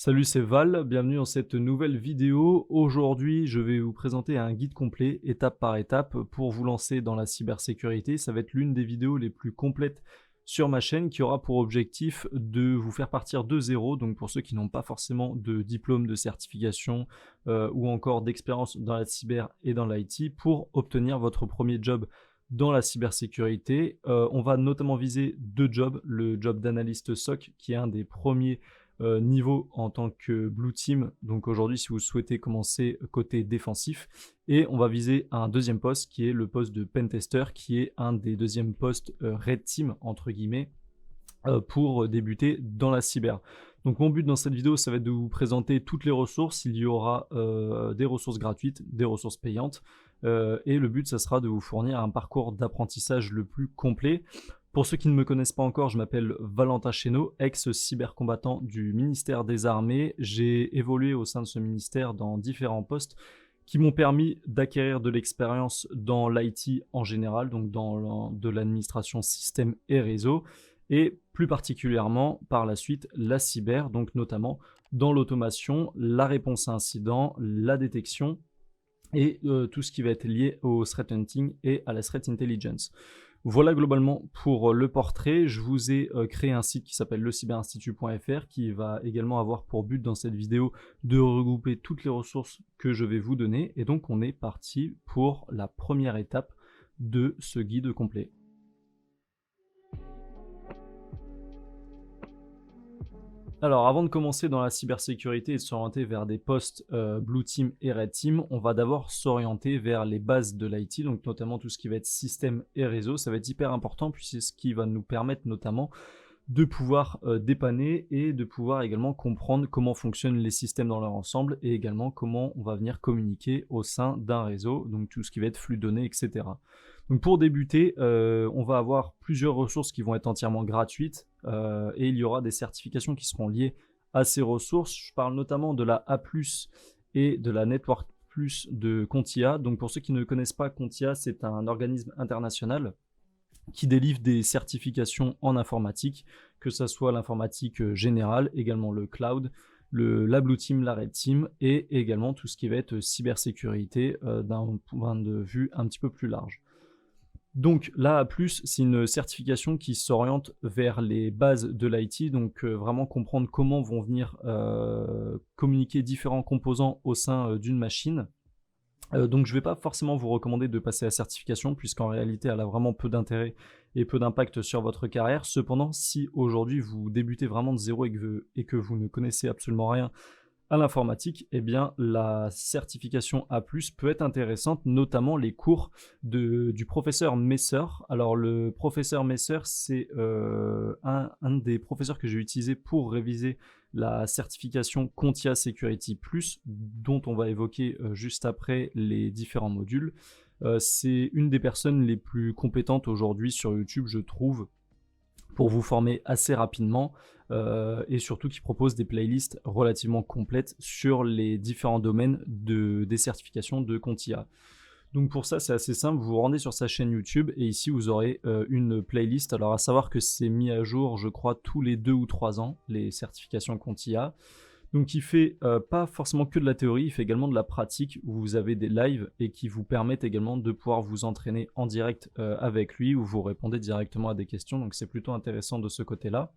Salut, c'est Val, bienvenue dans cette nouvelle vidéo. Aujourd'hui, je vais vous présenter un guide complet, étape par étape, pour vous lancer dans la cybersécurité. Ça va être l'une des vidéos les plus complètes sur ma chaîne qui aura pour objectif de vous faire partir de zéro, donc pour ceux qui n'ont pas forcément de diplôme, de certification ou encore d'expérience dans la cyber et dans l'IT, pour obtenir votre premier job dans la cybersécurité. On va notamment viser deux jobs, le job d'analyste SOC qui est un des premiers niveau en tant que Blue Team. Donc aujourd'hui, si vous souhaitez commencer côté défensif, et on va viser un deuxième poste qui est le poste de Pentester, qui est un des deuxièmes postes Red Team entre guillemets pour débuter dans la cyber. Donc mon but dans cette vidéo, ça va être de vous présenter toutes les ressources. Il y aura des ressources gratuites, des ressources payantes, et le but, ça sera de vous fournir un parcours d'apprentissage le plus complet. Pour ceux qui ne me connaissent pas encore, je m'appelle Valentin Chénaud, ex-cybercombattant du ministère des Armées. J'ai évolué au sein de ce ministère dans différents postes qui m'ont permis d'acquérir de l'expérience dans l'IT en général, donc dans de l'administration système et réseau, et plus particulièrement par la suite la cyber, donc notamment dans l'automation, la réponse à incidents, la détection et tout ce qui va être lié au threat hunting et à la threat intelligence. Voilà globalement pour le portrait. Je vous ai créé un site qui s'appelle lecyberinstitut.fr qui va également avoir pour but dans cette vidéo de regrouper toutes les ressources que je vais vous donner. Et donc on est parti pour la première étape de ce guide complet. Alors avant de commencer dans la cybersécurité et de s'orienter vers des postes Blue Team et Red Team, on va d'abord s'orienter vers les bases de l'IT, donc notamment tout ce qui va être système et réseau. Ça va être hyper important puis c'est ce qui va nous permettre notamment de pouvoir dépanner et de pouvoir également comprendre comment fonctionnent les systèmes dans leur ensemble et également comment on va venir communiquer au sein d'un réseau, donc tout ce qui va être flux de données, etc. Donc pour débuter, on va avoir plusieurs ressources qui vont être entièrement gratuites et il y aura des certifications qui seront liées à ces ressources. Je parle notamment de la A+, et de la Network Plus de Contia. Donc pour ceux qui ne connaissent pas, Contia, c'est un organisme international qui délivre des certifications en informatique, que ce soit l'informatique générale, également le cloud, la Blue Team, la Red Team, et également tout ce qui va être cybersécurité d'un point de vue un petit peu plus large. Donc la A+, c'est une certification qui s'oriente vers les bases de l'IT, donc vraiment comprendre comment vont venir communiquer différents composants au sein d'une machine. Donc je ne vais pas forcément vous recommander de passer la certification puisqu'en réalité elle a vraiment peu d'intérêt et peu d'impact sur votre carrière. Cependant, si aujourd'hui vous débutez vraiment de zéro et que vous ne connaissez absolument rien à l'informatique, eh bien la certification A+, peut être intéressante, notamment les cours du professeur Messer. Alors le professeur Messer, c'est un des professeurs que j'ai utilisé pour réviser la certification Contia Security Plus, dont on va évoquer juste après les différents modules. C'est une des personnes les plus compétentes aujourd'hui sur YouTube, je trouve, pour vous former assez rapidement et surtout qui propose des playlists relativement complètes sur les différents domaines des certifications de Contia. Donc pour ça, c'est assez simple, vous vous rendez sur sa chaîne YouTube et ici vous aurez une playlist. Alors à savoir que c'est mis à jour, je crois, tous les 2 ou 3 ans, les certifications Contia. Donc il fait pas forcément que de la théorie, il fait également de la pratique où vous avez des lives et qui vous permettent également de pouvoir vous entraîner en direct avec lui où vous répondez directement à des questions. Donc c'est plutôt intéressant de ce côté-là.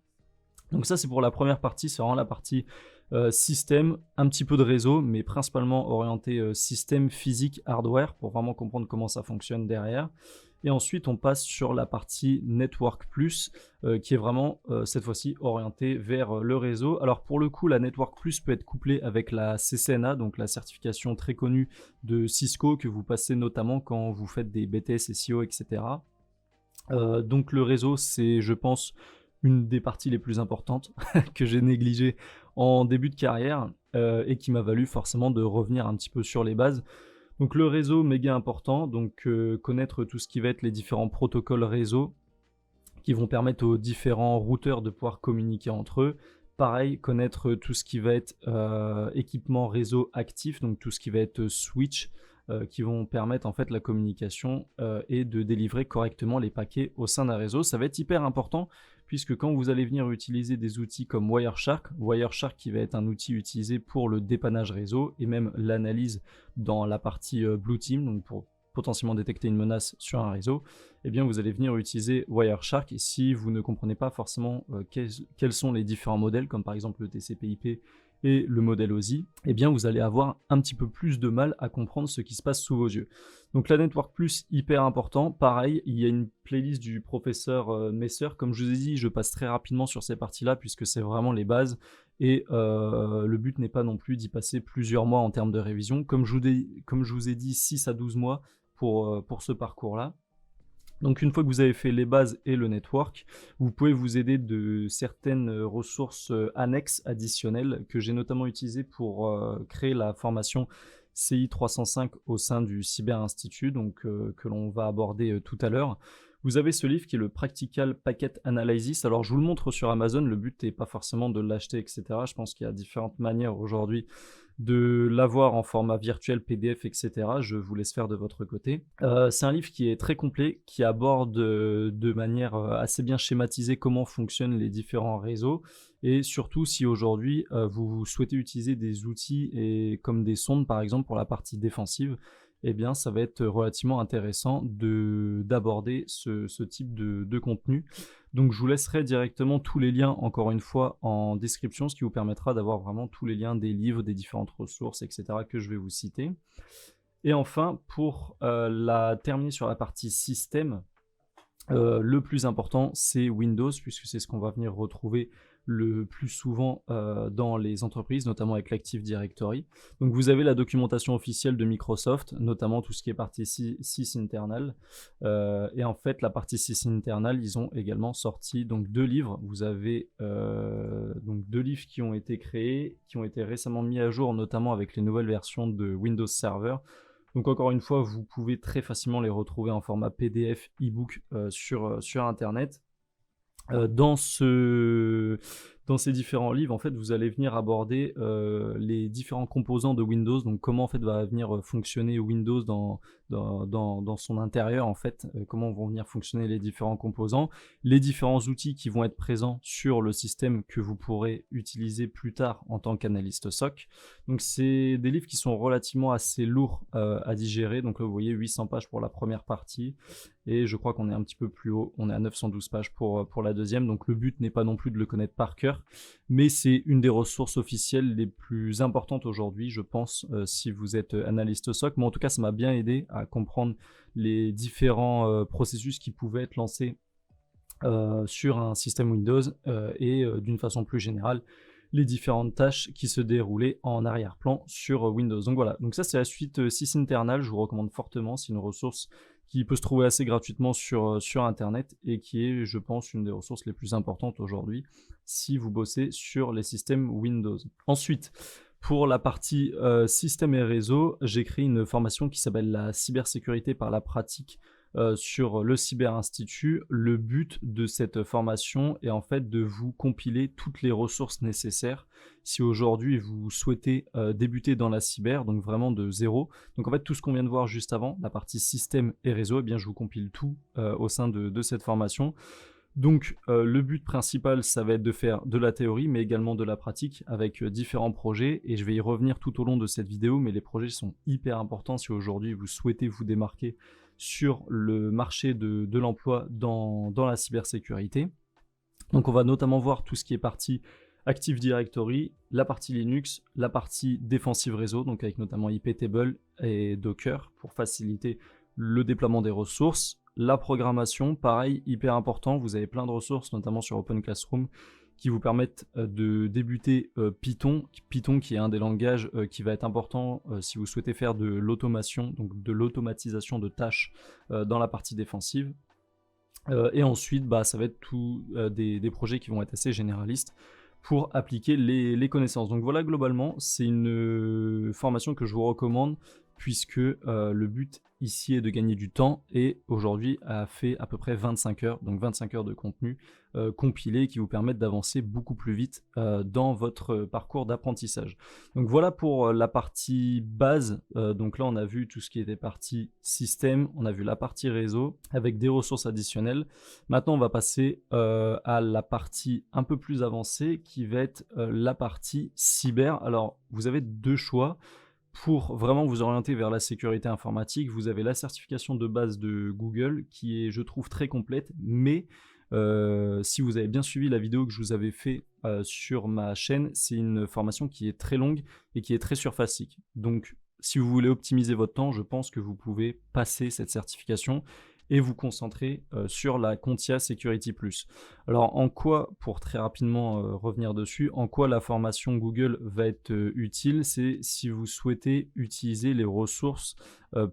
Donc ça c'est pour la première partie, c'est vraiment la partie système, un petit peu de réseau, mais principalement orienté système, physique, hardware, pour vraiment comprendre comment ça fonctionne derrière. Et ensuite on passe sur la partie Network Plus, qui est vraiment cette fois-ci orientée vers le réseau. Alors pour le coup, la Network Plus peut être couplée avec la CCNA, donc la certification très connue de Cisco, que vous passez notamment quand vous faites des BTS, SEO, etc. Donc le réseau, c'est, je pense, une des parties les plus importantes que j'ai négligées en début de carrière et qui m'a valu forcément de revenir un petit peu sur les bases. Donc le réseau, méga important, donc connaître tout ce qui va être les différents protocoles réseau qui vont permettre aux différents routeurs de pouvoir communiquer entre eux. Pareil, connaître tout ce qui va être équipement réseau actif, donc tout ce qui va être switch, qui vont permettre en fait la communication et de délivrer correctement les paquets au sein d'un réseau. Ça va être hyper important puisque quand vous allez venir utiliser des outils comme Wireshark qui va être un outil utilisé pour le dépannage réseau et même l'analyse dans la partie Blue Team, donc pour potentiellement détecter une menace sur un réseau, eh bien vous allez venir utiliser Wireshark. Et si vous ne comprenez pas forcément quels sont les différents modèles, comme par exemple le TCP/IP et le modèle OSI, eh bien vous allez avoir un petit peu plus de mal à comprendre ce qui se passe sous vos yeux. Donc la Network Plus, hyper important. Pareil, il y a une playlist du professeur Messer. Comme je vous ai dit, je passe très rapidement sur ces parties-là puisque c'est vraiment les bases. Et le but n'est pas non plus d'y passer plusieurs mois en termes de révision. Comme je vous ai dit, 6 à 12 mois pour ce parcours-là. Donc une fois que vous avez fait les bases et le network, vous pouvez vous aider de certaines ressources annexes additionnelles que j'ai notamment utilisées pour créer la formation CI 305 au sein du Cyber Institute, donc que l'on va aborder tout à l'heure. Vous avez ce livre qui est le Practical Packet Analysis. Alors je vous le montre sur Amazon, le but n'est pas forcément de l'acheter, etc. Je pense qu'il y a différentes manières aujourd'hui de l'avoir en format virtuel, PDF, etc. Je vous laisse faire de votre côté. C'est un livre qui est très complet, qui aborde de manière assez bien schématisée comment fonctionnent les différents réseaux, et surtout si aujourd'hui vous souhaitez utiliser des outils comme des sondes par exemple pour la partie défensive, eh bien ça va être relativement intéressant d'aborder ce type de contenu. Donc je vous laisserai directement tous les liens, encore une fois, en description, ce qui vous permettra d'avoir vraiment tous les liens des livres, des différentes ressources, etc. que je vais vous citer. Et enfin, pour terminer sur la partie système, le plus important, c'est Windows, puisque c'est ce qu'on va venir retrouver le plus souvent dans les entreprises, notamment avec l'Active Directory. Donc vous avez la documentation officielle de Microsoft, notamment tout ce qui est partie sysinternal. Et en fait, la partie sysinternal, ils ont également sorti donc 2 livres. Vous avez donc 2 livres qui ont été créés, qui ont été récemment mis à jour, notamment avec les nouvelles versions de Windows Server. Donc encore une fois, vous pouvez très facilement les retrouver en format PDF, e-book sur Internet. Dans ces différents livres, en fait, vous allez venir aborder les différents composants de Windows, donc comment en fait va venir fonctionner Windows dans son intérieur, en fait, comment vont venir fonctionner les différents composants, les différents outils qui vont être présents sur le système que vous pourrez utiliser plus tard en tant qu'analyste SOC. Donc c'est des livres qui sont relativement assez lourds à digérer, donc là vous voyez 800 pages pour la première partie, et je crois qu'on est un petit peu plus haut, on est à 912 pages pour la deuxième, donc le but n'est pas non plus de le connaître par cœur, mais c'est une des ressources officielles les plus importantes aujourd'hui, je pense, si vous êtes analyste SOC. Mais en tout cas, ça m'a bien aidé à comprendre les différents processus qui pouvaient être lancés sur un système Windows et d'une façon plus générale, les différentes tâches qui se déroulaient en arrière-plan sur Windows. Donc voilà, donc ça c'est la suite sysinternal, je vous recommande fortement, c'est une ressource qui peut se trouver assez gratuitement sur Internet et qui est, je pense, une des ressources les plus importantes aujourd'hui si vous bossez sur les systèmes Windows. Ensuite, pour la partie système et réseau, j'ai créé une formation qui s'appelle la cybersécurité par la pratique sur le Cyber Institute. Le but de cette formation est en fait de vous compiler toutes les ressources nécessaires si aujourd'hui vous souhaitez débuter dans la cyber, donc vraiment de zéro. Donc en fait tout ce qu'on vient de voir juste avant, la partie système et réseau, eh bien je vous compile tout au sein de cette formation. Donc le but principal, ça va être de faire de la théorie, mais également de la pratique avec différents projets, et je vais y revenir tout au long de cette vidéo, mais les projets sont hyper importants si aujourd'hui vous souhaitez vous démarquer sur le marché de l'emploi dans la cybersécurité. Donc on va notamment voir tout ce qui est partie Active Directory, la partie Linux, la partie défensive réseau, donc avec notamment iptable et Docker pour faciliter le déploiement des ressources. La programmation, pareil, hyper important, vous avez plein de ressources, notamment sur Open Classroom, qui vous permettent de débuter Python qui est un des langages qui va être important si vous souhaitez faire de l'automation, donc de l'automatisation de tâches dans la partie défensive. Et ensuite, ça va être des projets qui vont être assez généralistes pour appliquer les connaissances. Donc voilà, globalement, c'est une formation que je vous recommande puisque le but ici est de gagner du temps et aujourd'hui a fait à peu près 25 heures, donc 25 heures de contenu compilé qui vous permettent d'avancer beaucoup plus vite dans votre parcours d'apprentissage. Donc voilà pour la partie base. Donc là on a vu tout ce qui était partie système, on a vu la partie réseau avec des ressources additionnelles. Maintenant on va passer à la partie un peu plus avancée qui va être la partie cyber. Alors vous avez deux choix. Pour vraiment vous orienter vers la sécurité informatique, vous avez la certification de base de Google qui est, je trouve, très complète, mais si vous avez bien suivi la vidéo que je vous avais fait sur ma chaîne, c'est une formation qui est très longue et qui est très surfacique. Donc, si vous voulez optimiser votre temps, je pense que vous pouvez passer cette certification et vous concentrer sur la Contia Security Plus. Alors en quoi, pour très rapidement revenir dessus, en quoi la formation Google va être utile, c'est si vous souhaitez utiliser les ressources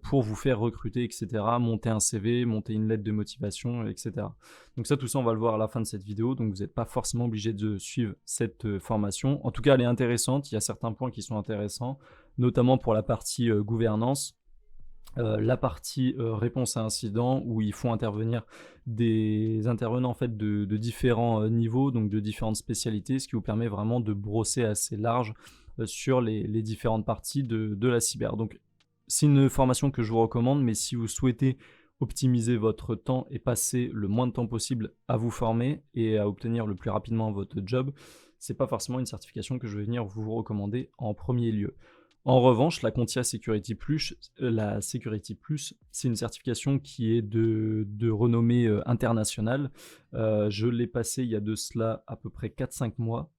pour vous faire recruter, etc., monter un CV, monter une lettre de motivation, etc. Donc ça, tout ça, on va le voir à la fin de cette vidéo, donc vous n'êtes pas forcément obligé de suivre cette formation. En tout cas, elle est intéressante, il y a certains points qui sont intéressants, notamment pour la partie gouvernance. La partie réponse à incident où il faut intervenir des intervenants en fait de différents niveaux, donc de différentes spécialités, ce qui vous permet vraiment de brosser assez large sur les différentes parties de la cyber. Donc c'est une formation que je vous recommande, mais si vous souhaitez optimiser votre temps et passer le moins de temps possible à vous former et à obtenir le plus rapidement votre job, c'est pas forcément une certification que je vais venir vous recommander en premier lieu. En revanche, la Contia Security Plus, c'est une certification qui est de renommée internationale. Je l'ai passée il y a de cela à peu près 4-5 mois.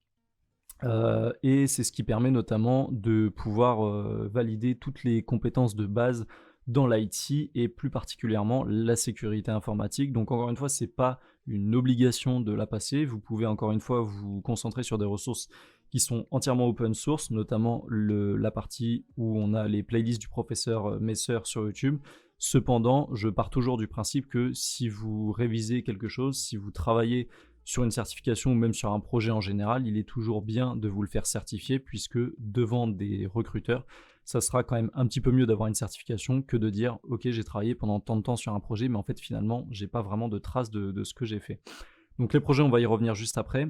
Et c'est ce qui permet notamment de pouvoir valider toutes les compétences de base dans l'IT et plus particulièrement la sécurité informatique. Donc encore une fois, c'est pas une obligation de la passer. Vous pouvez encore une fois vous concentrer sur des ressources qui sont entièrement open source, notamment la partie où on a les playlists du professeur Messer sur YouTube. Cependant, je pars toujours du principe que si vous révisez quelque chose, si vous travaillez sur une certification ou même sur un projet en général, il est toujours bien de vous le faire certifier puisque devant des recruteurs, ça sera quand même un petit peu mieux d'avoir une certification que de dire ok, j'ai travaillé pendant tant de temps sur un projet mais en fait finalement j'ai pas vraiment de traces de ce que j'ai fait. Donc les projets, on va y revenir juste après.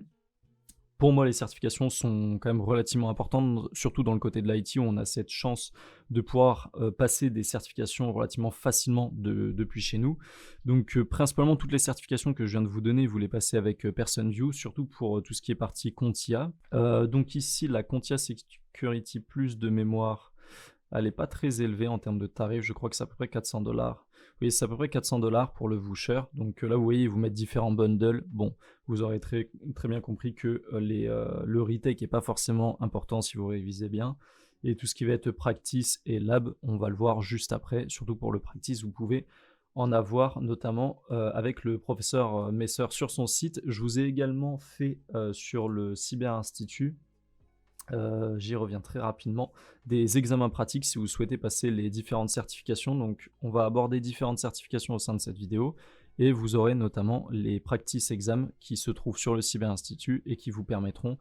Pour moi, les certifications sont quand même relativement importantes, surtout dans le côté de l'IT où on a cette chance de pouvoir passer des certifications relativement facilement depuis chez nous. Donc principalement toutes les certifications que je viens de vous donner, vous les passez avec PersonView, surtout pour tout ce qui est partie Contia. Donc ici, la Contia Security Plus de mémoire, elle n'est pas très élevée en termes de tarifs, je crois que c'est à peu près 400$. Oui, c'est à peu près 400$ pour le voucher. Donc là, vous voyez, ils vous mettent différents bundles. Bon, vous aurez très bien compris que le retake n'est pas forcément important si vous révisez bien. Et tout ce qui va être practice et lab, on va le voir juste après. Surtout pour le practice, vous pouvez en avoir notamment avec le professeur Messer sur son site. Je vous ai également fait sur le Cyber Institut. J'y reviens très rapidement, des examens pratiques si vous souhaitez passer les différentes certifications. Donc on va aborder différentes certifications au sein de cette vidéo et vous aurez notamment les practice exams qui se trouvent sur le Cyber Institut et qui vous permettront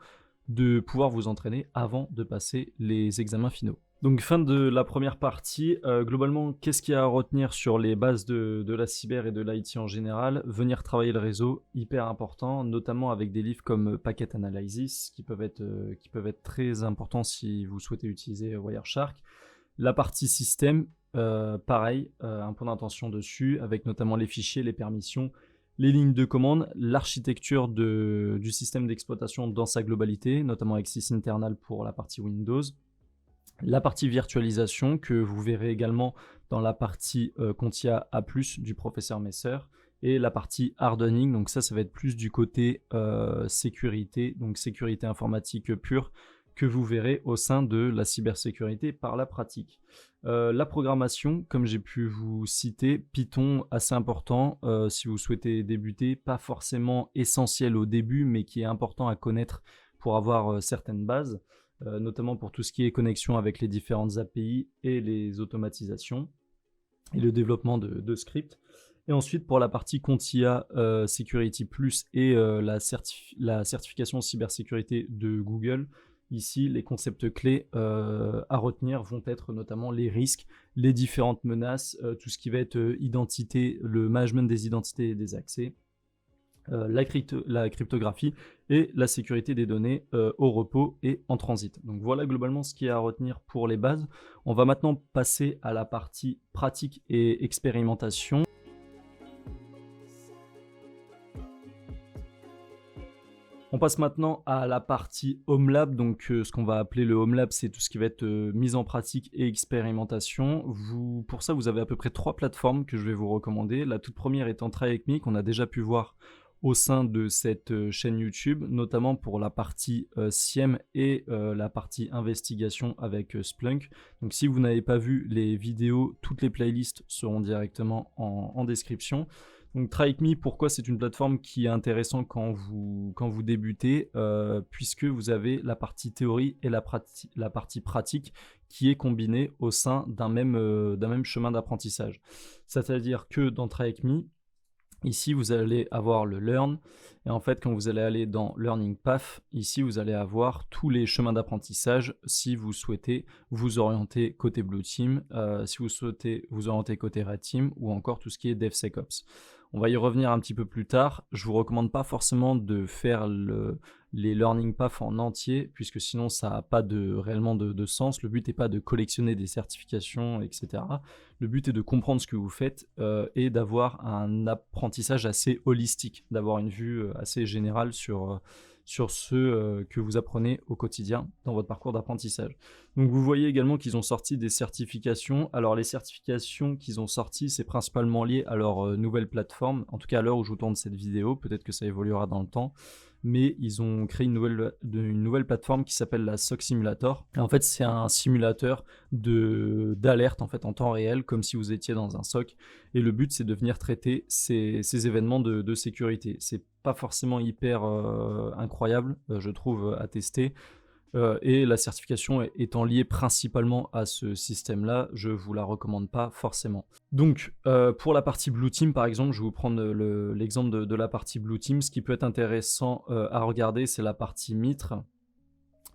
de pouvoir vous entraîner avant de passer les examens finaux. Donc fin de la première partie, globalement qu'est-ce qu'il y a à retenir sur les bases de la cyber et de l'IT en général? Venir travailler le réseau, hyper important, notamment avec des livres comme Packet Analysis qui peuvent être très importants si vous souhaitez utiliser Wireshark. La partie système, pareil, un point d'attention dessus, avec notamment les fichiers, les permissions, les lignes de commande, l'architecture du système d'exploitation dans sa globalité, notamment avec sysinternal pour la partie Windows. La partie virtualisation que vous verrez également dans la partie Contia A+, du professeur Messer, et la partie hardening, donc ça va être plus du côté sécurité, donc sécurité informatique pure, que vous verrez au sein de la cybersécurité par la pratique. La programmation, comme j'ai pu vous citer, Python assez important si vous souhaitez débuter, pas forcément essentiel au début, mais qui est important à connaître pour avoir certaines bases. Notamment pour tout ce qui est connexion avec les différentes API et les automatisations et le développement de scripts. Et ensuite pour la partie Contia Security Plus et la certification cybersécurité de Google, Ici, les concepts clés à retenir vont être notamment les risques, les différentes menaces, tout ce qui va être identité, le management des identités et des accès, la cryptographie et la sécurité des données au repos et en transit. Donc voilà globalement ce qu'il y a à retenir pour les bases. On va maintenant passer à la partie pratique et expérimentation. On passe maintenant à la partie Home Lab. Donc ce qu'on va appeler le Home Lab, c'est tout ce qui va être mise en pratique et expérimentation. Pour ça, vous avez à peu près 3 plateformes que je vais vous recommander. La toute première étant Try Avec Me, qu'on a déjà pu voir au sein de cette chaîne YouTube, notamment pour la partie SIEM et la partie investigation avec Splunk. Donc si vous n'avez pas vu les vidéos, toutes les playlists seront directement en description. Donc Try Avec Me, pourquoi c'est une plateforme qui est intéressante quand vous débutez, puisque vous avez la partie théorie et la partie pratique qui est combinée au sein d'un même chemin d'apprentissage. C'est-à-dire que dans Try Avec Me, ici, vous allez avoir le Learn. Et en fait, quand vous allez aller dans Learning Path, ici, vous allez avoir tous les chemins d'apprentissage si vous souhaitez vous orienter côté Blue Team, si vous souhaitez vous orienter côté Red Team ou encore tout ce qui est DevSecOps. On va y revenir un petit peu plus tard. Je vous recommande pas forcément de faire les Learning Paths en entier, puisque sinon ça n'a pas réellement de sens. Le but n'est pas de collectionner des certifications, etc. Le but est de comprendre ce que vous faites et d'avoir un apprentissage assez holistique, d'avoir une vue assez générale sur ce que vous apprenez au quotidien dans votre parcours d'apprentissage. Donc vous voyez également qu'ils ont sorti des certifications. Alors les certifications qu'ils ont sorties, c'est principalement lié à leur nouvelle plateforme, en tout cas à l'heure où je vous tourne cette vidéo, peut-être que ça évoluera dans le temps. Mais ils ont créé une nouvelle plateforme qui s'appelle la SOC Simulator. Et en fait, c'est un simulateur d'alerte en fait en temps réel, comme si vous étiez dans un SOC. Et le but, c'est de venir traiter ces événements de sécurité. C'est pas forcément hyper incroyable, je trouve, à tester. Et la certification étant liée principalement à ce système-là, je ne vous la recommande pas forcément. Donc, pour la partie Blue Team, par exemple, je vais vous prendre l'exemple de la partie Blue Team. Ce qui peut être intéressant à regarder, c'est la partie Mitre,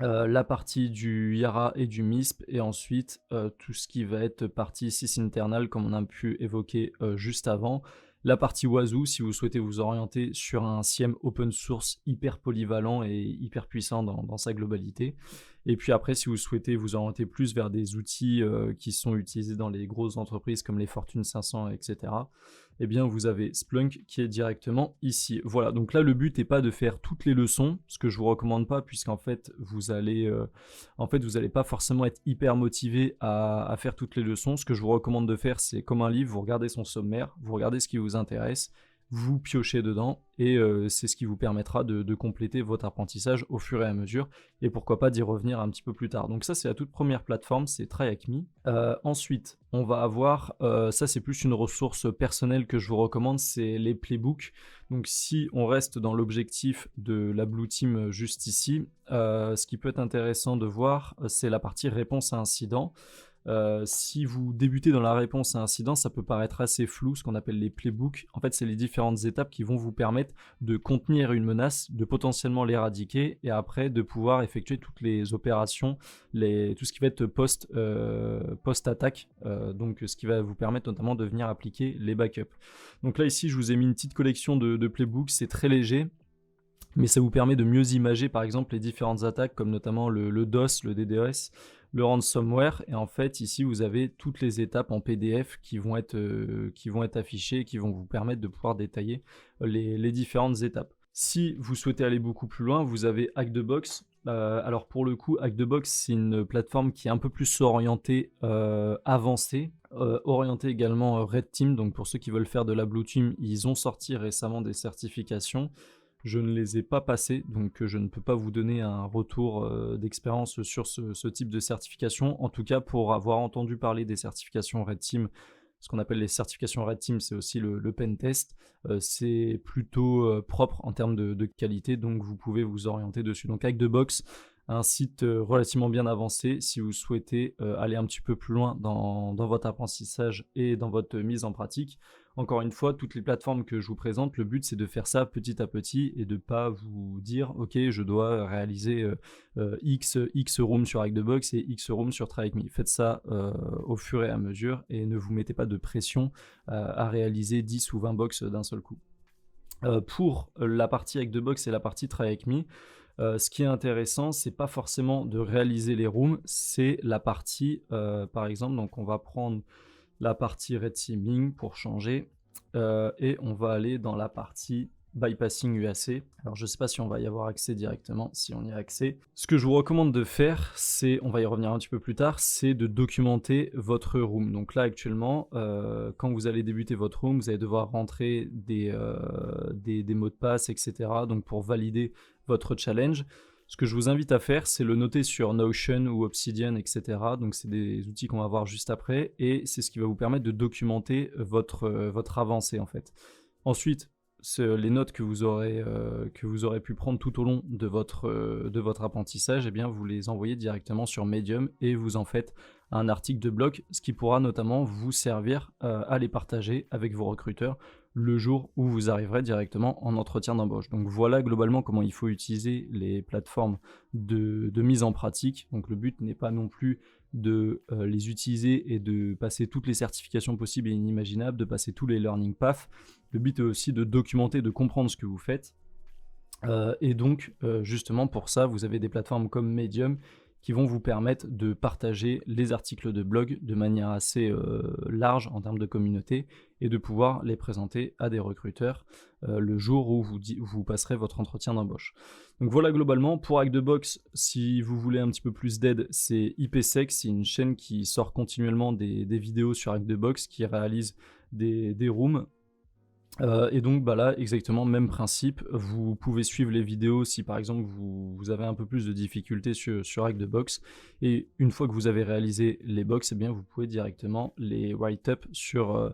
la partie du Yara et du MISP, et ensuite tout ce qui va être partie sysinternal, comme on a pu évoquer juste avant. La partie Wazoo, si vous souhaitez vous orienter sur un SIEM open source hyper polyvalent et hyper puissant dans sa globalité. Et puis après, si vous souhaitez vous orienter plus vers des outils qui sont utilisés dans les grosses entreprises comme les Fortune 500, etc., eh bien vous avez Splunk qui est directement ici. Voilà, donc là le but n'est pas de faire toutes les leçons, ce que je vous recommande pas, puisqu'en fait vous allez pas forcément être hyper motivé à faire toutes les leçons. Ce que je vous recommande de faire, c'est comme un livre, vous regardez son sommaire, vous regardez ce qui vous intéresse, vous piochez dedans et c'est ce qui vous permettra de compléter votre apprentissage au fur et à mesure et pourquoi pas d'y revenir un petit peu plus tard. Donc ça, c'est la toute première plateforme, c'est Try Avec Me. Ensuite, on va avoir, ça c'est plus une ressource personnelle que je vous recommande, c'est les playbooks. Donc si on reste dans l'objectif de la Blue Team juste ici, ce qui peut être intéressant de voir, c'est la partie réponse à incident. Si vous débutez dans la réponse à incident, ça peut paraître assez flou, ce qu'on appelle les playbooks. En fait, c'est les différentes étapes qui vont vous permettre de contenir une menace, de potentiellement l'éradiquer et après de pouvoir effectuer toutes les opérations, tout ce qui va être post-attaque, donc ce qui va vous permettre notamment de venir appliquer les backups. Donc là, ici, je vous ai mis une petite collection de playbooks, c'est très léger. Mais ça vous permet de mieux imager par exemple les différentes attaques comme notamment le DOS, le DDoS, le ransomware, et en fait ici vous avez toutes les étapes en PDF qui vont être affichées et qui vont vous permettre de pouvoir détailler les différentes étapes. Si vous souhaitez aller beaucoup plus loin, vous avez Hack the Box. Alors pour le coup, Hack the Box, c'est une plateforme qui est un peu plus orientée avancée, orientée également Red Team. Donc pour ceux qui veulent faire de la Blue Team, ils ont sorti récemment des certifications. Je ne les ai pas passés, donc je ne peux pas vous donner un retour d'expérience sur ce type de certification. En tout cas, pour avoir entendu parler des certifications Red Team, ce qu'on appelle les certifications Red Team, c'est aussi le pen test. C'est plutôt propre en termes de qualité, donc vous pouvez vous orienter dessus. Donc Hack the Box, un site relativement bien avancé si vous souhaitez aller un petit peu plus loin dans votre apprentissage et dans votre mise en pratique. Encore une fois, toutes les plateformes que je vous présente, le but c'est de faire ça petit à petit et de pas vous dire ok je dois réaliser X rooms sur Hack the Box et X rooms sur Try Avec Me. Faites ça au fur et à mesure et ne vous mettez pas de pression à réaliser 10 ou 20 box d'un seul coup. Pour la partie Hack the Box et la partie Try Avec Me, ce qui est intéressant, c'est pas forcément de réaliser les rooms, c'est la partie, par exemple, donc on va prendre la partie red teaming pour changer et on va aller dans la partie bypassing UAC. Alors je sais pas si on va y avoir accès directement, si on y a accès. Ce que je vous recommande de faire, c'est, on va y revenir un petit peu plus tard, c'est de documenter votre room. Donc là actuellement, quand vous allez débuter votre room, vous allez devoir rentrer des mots de passe, etc. Donc pour valider votre challenge. Ce que je vous invite à faire, c'est le noter sur Notion ou Obsidian, etc. Donc c'est des outils qu'on va voir juste après et c'est ce qui va vous permettre de documenter votre avancée en fait. Ensuite, les notes que vous aurez pu prendre tout au long de votre apprentissage, eh bien vous les envoyez directement sur Medium et vous en faites un article de blog, ce qui pourra notamment vous servir à les partager avec vos recruteurs le jour où vous arriverez directement en entretien d'embauche. Donc voilà globalement comment il faut utiliser les plateformes de mise en pratique. Donc le but n'est pas non plus de les utiliser et de passer toutes les certifications possibles et inimaginables, de passer tous les learning paths. Le but est aussi de documenter, de comprendre ce que vous faites. Et donc justement pour ça, vous avez des plateformes comme Medium qui vont vous permettre de partager les articles de blog de manière assez large en termes de communauté et de pouvoir les présenter à des recruteurs le jour où vous passerez votre entretien d'embauche. Donc voilà globalement, pour Hack the Box, si vous voulez un petit peu plus d'aide, c'est IPsec, c'est une chaîne qui sort continuellement des vidéos sur Hack the Box, qui réalise des rooms. Et donc bah là exactement même principe, vous pouvez suivre les vidéos si par exemple vous avez un peu plus de difficultés sur Hack the Box, et une fois que vous avez réalisé les box, eh bien vous pouvez directement les write up sur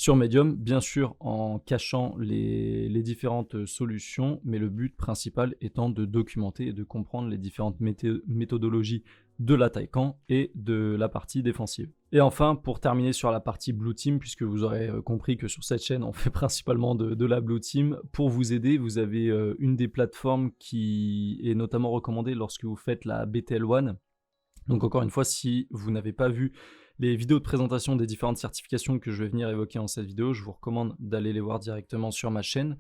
Medium, bien sûr en cachant les différentes solutions, mais le but principal étant de documenter et de comprendre les différentes méthodologies de l'attaquant et de la partie défensive. Et enfin, pour terminer sur la partie Blue Team, puisque vous aurez compris que sur cette chaîne, on fait principalement de la Blue Team, pour vous aider, vous avez une des plateformes qui est notamment recommandée lorsque vous faites la BTL1. Donc encore une fois, si vous n'avez pas vu les vidéos de présentation des différentes certifications que je vais venir évoquer dans cette vidéo, je vous recommande d'aller les voir directement sur ma chaîne.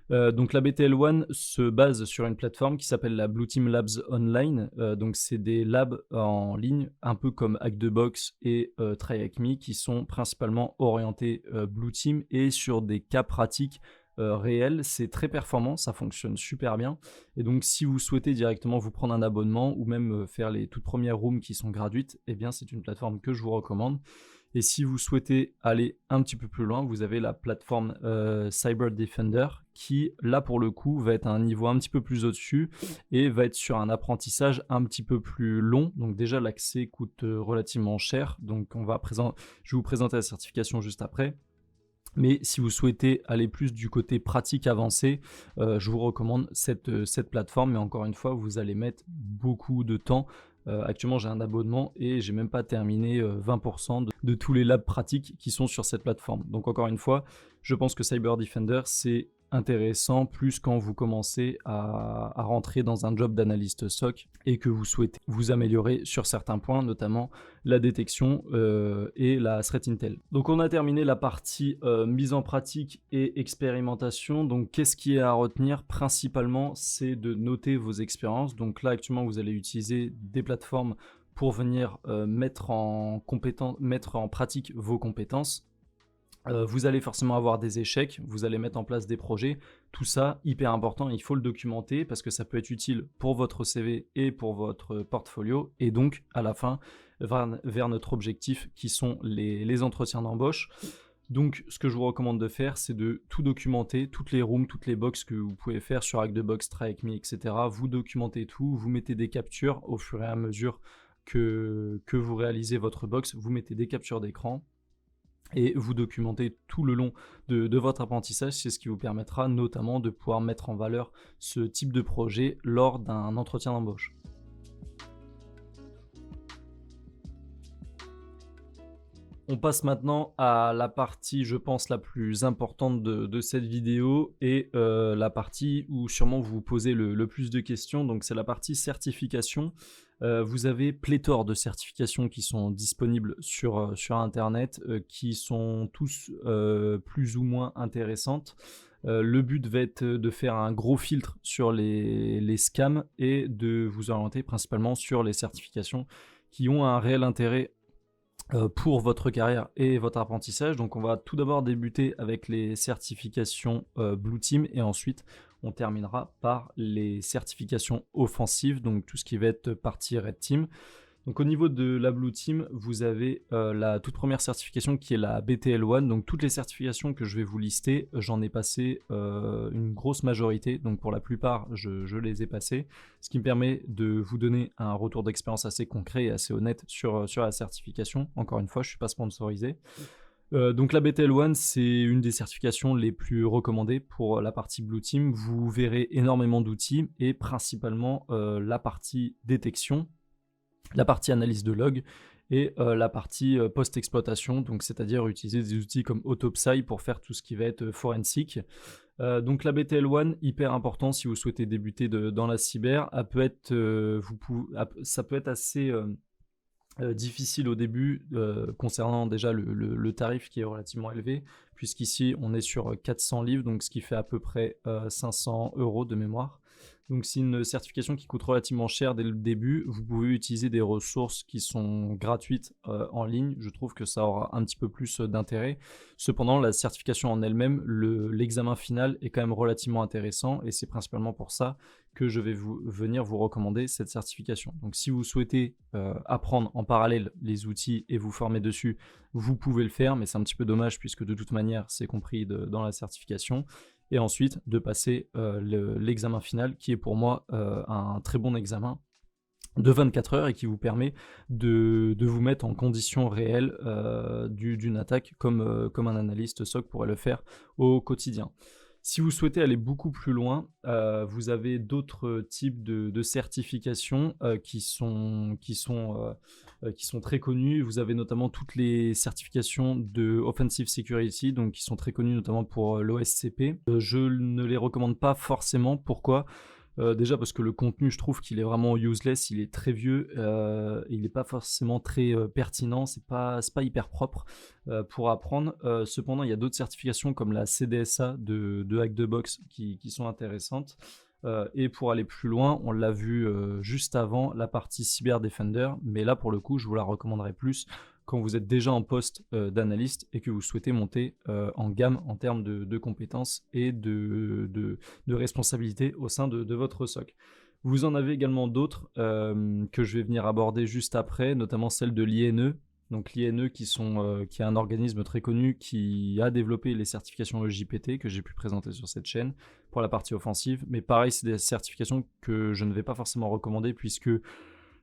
Donc la BTL1 se base sur une plateforme qui s'appelle la Blue Team Labs Online. Donc c'est des labs en ligne, un peu comme Hack the Box et Try Avec Me, qui sont principalement orientés Blue Team et sur des cas pratiques réels. C'est très performant, ça fonctionne super bien. Et donc si vous souhaitez directement vous prendre un abonnement ou même faire les toutes premières rooms qui sont gratuites, eh bien c'est une plateforme que je vous recommande. Et si vous souhaitez aller un petit peu plus loin, vous avez la plateforme Cyber Defender qui, là pour le coup, va être à un niveau un petit peu plus au-dessus et va être sur un apprentissage un petit peu plus long. Donc déjà, l'accès coûte relativement cher. Donc je vais vous présenter la certification juste après. Mais si vous souhaitez aller plus du côté pratique avancé, je vous recommande cette plateforme. Mais encore une fois, vous allez mettre beaucoup de temps. Actuellement, j'ai un abonnement et j'ai même pas terminé 20% de tous les labs pratiques qui sont sur cette plateforme. Donc encore une fois, je pense que Cyber Defender, c'est intéressant plus quand vous commencez à rentrer dans un job d'analyste SOC et que vous souhaitez vous améliorer sur certains points, notamment la détection et la threat intel. Donc on a terminé la partie mise en pratique et expérimentation. Donc qu'est-ce qui est à retenir principalement, c'est de noter vos expériences. Donc là actuellement vous allez utiliser des plateformes pour venir mettre en pratique vos compétences. Vous allez forcément avoir des échecs, vous allez mettre en place des projets, tout ça hyper important, il faut le documenter parce que ça peut être utile pour votre CV et pour votre portfolio et donc à la fin vers notre objectif qui sont les entretiens d'embauche. Donc ce que je vous recommande de faire, c'est de tout documenter, toutes les rooms, toutes les box que vous pouvez faire sur Hack the Box, Try Avec Me, etc. Vous documentez tout, vous mettez des captures au fur et à mesure que vous réalisez votre box, vous mettez des captures d'écran et vous documentez tout le long de votre apprentissage. C'est ce qui vous permettra notamment de pouvoir mettre en valeur ce type de projet lors d'un entretien d'embauche. On passe maintenant à la partie, je pense, la plus importante de cette vidéo et la partie où sûrement vous vous posez le plus de questions. Donc c'est la partie certification. Vous avez pléthore de certifications qui sont disponibles sur Internet, qui sont tous plus ou moins intéressantes. Le but va être de faire un gros filtre sur les scams et de vous orienter principalement sur les certifications qui ont un réel intérêt pour votre carrière et votre apprentissage. Donc on va tout d'abord débuter avec les certifications Blue Team et ensuite on terminera par les certifications offensives, donc tout ce qui va être partie Red Team. Donc au niveau de la Blue Team, vous avez la toute première certification qui est la BTL1. Donc toutes les certifications que je vais vous lister, j'en ai passé une grosse majorité. Donc pour la plupart, je les ai passées. Ce qui me permet de vous donner un retour d'expérience assez concret et assez honnête sur la certification. Encore une fois, je ne suis pas sponsorisé. Donc la BTL1, c'est une des certifications les plus recommandées pour la partie Blue Team. Vous verrez énormément d'outils et principalement la partie détection, la partie analyse de log et la partie post-exploitation, donc c'est-à-dire utiliser des outils comme Autopsy pour faire tout ce qui va être forensique. Donc la BTL1, hyper important si vous souhaitez débuter dans la cyber, ça peut être assez difficile au début concernant déjà le tarif qui est relativement élevé, puisqu'ici on est sur 400 livres, donc ce qui fait à peu près 500 € de mémoire. Donc c'est une certification qui coûte relativement cher dès le début. Vous pouvez utiliser des ressources qui sont gratuites en ligne. Je trouve que ça aura un petit peu plus d'intérêt. Cependant, la certification en elle-même, l'examen final est quand même relativement intéressant et c'est principalement pour ça que je vais venir vous recommander cette certification. Donc si vous souhaitez apprendre en parallèle les outils et vous former dessus, vous pouvez le faire, mais c'est un petit peu dommage puisque de toute manière c'est compris dans la certification. Et ensuite de passer l'examen final qui est pour moi un très bon examen de 24 heures et qui vous permet de vous mettre en conditions réelles d'une attaque comme un analyste SOC pourrait le faire au quotidien. Si vous souhaitez aller beaucoup plus loin, vous avez d'autres types de certifications qui sont très connues. Vous avez notamment toutes les certifications de Offensive Security, donc qui sont très connues notamment pour l'OSCP. Je ne les recommande pas forcément. Pourquoi ? Déjà parce que le contenu, je trouve qu'il est vraiment useless, il est très vieux, il n'est pas forcément très pertinent, c'est pas hyper propre pour apprendre. Cependant, il y a d'autres certifications comme la CDSA de Hack the Box qui sont intéressantes. Et pour aller plus loin, on l'a vu juste avant, la partie Cyber Defender, mais là pour le coup, je vous la recommanderais plus quand vous êtes déjà en poste d'analyste et que vous souhaitez monter en gamme en termes de compétences et de responsabilités au sein de votre SOC. Vous en avez également d'autres que je vais venir aborder juste après, notamment celle de l'INE. Donc l'INE qui est un organisme très connu qui a développé les certifications EJPT que j'ai pu présenter sur cette chaîne pour la partie offensive. Mais pareil, c'est des certifications que je ne vais pas forcément recommander puisque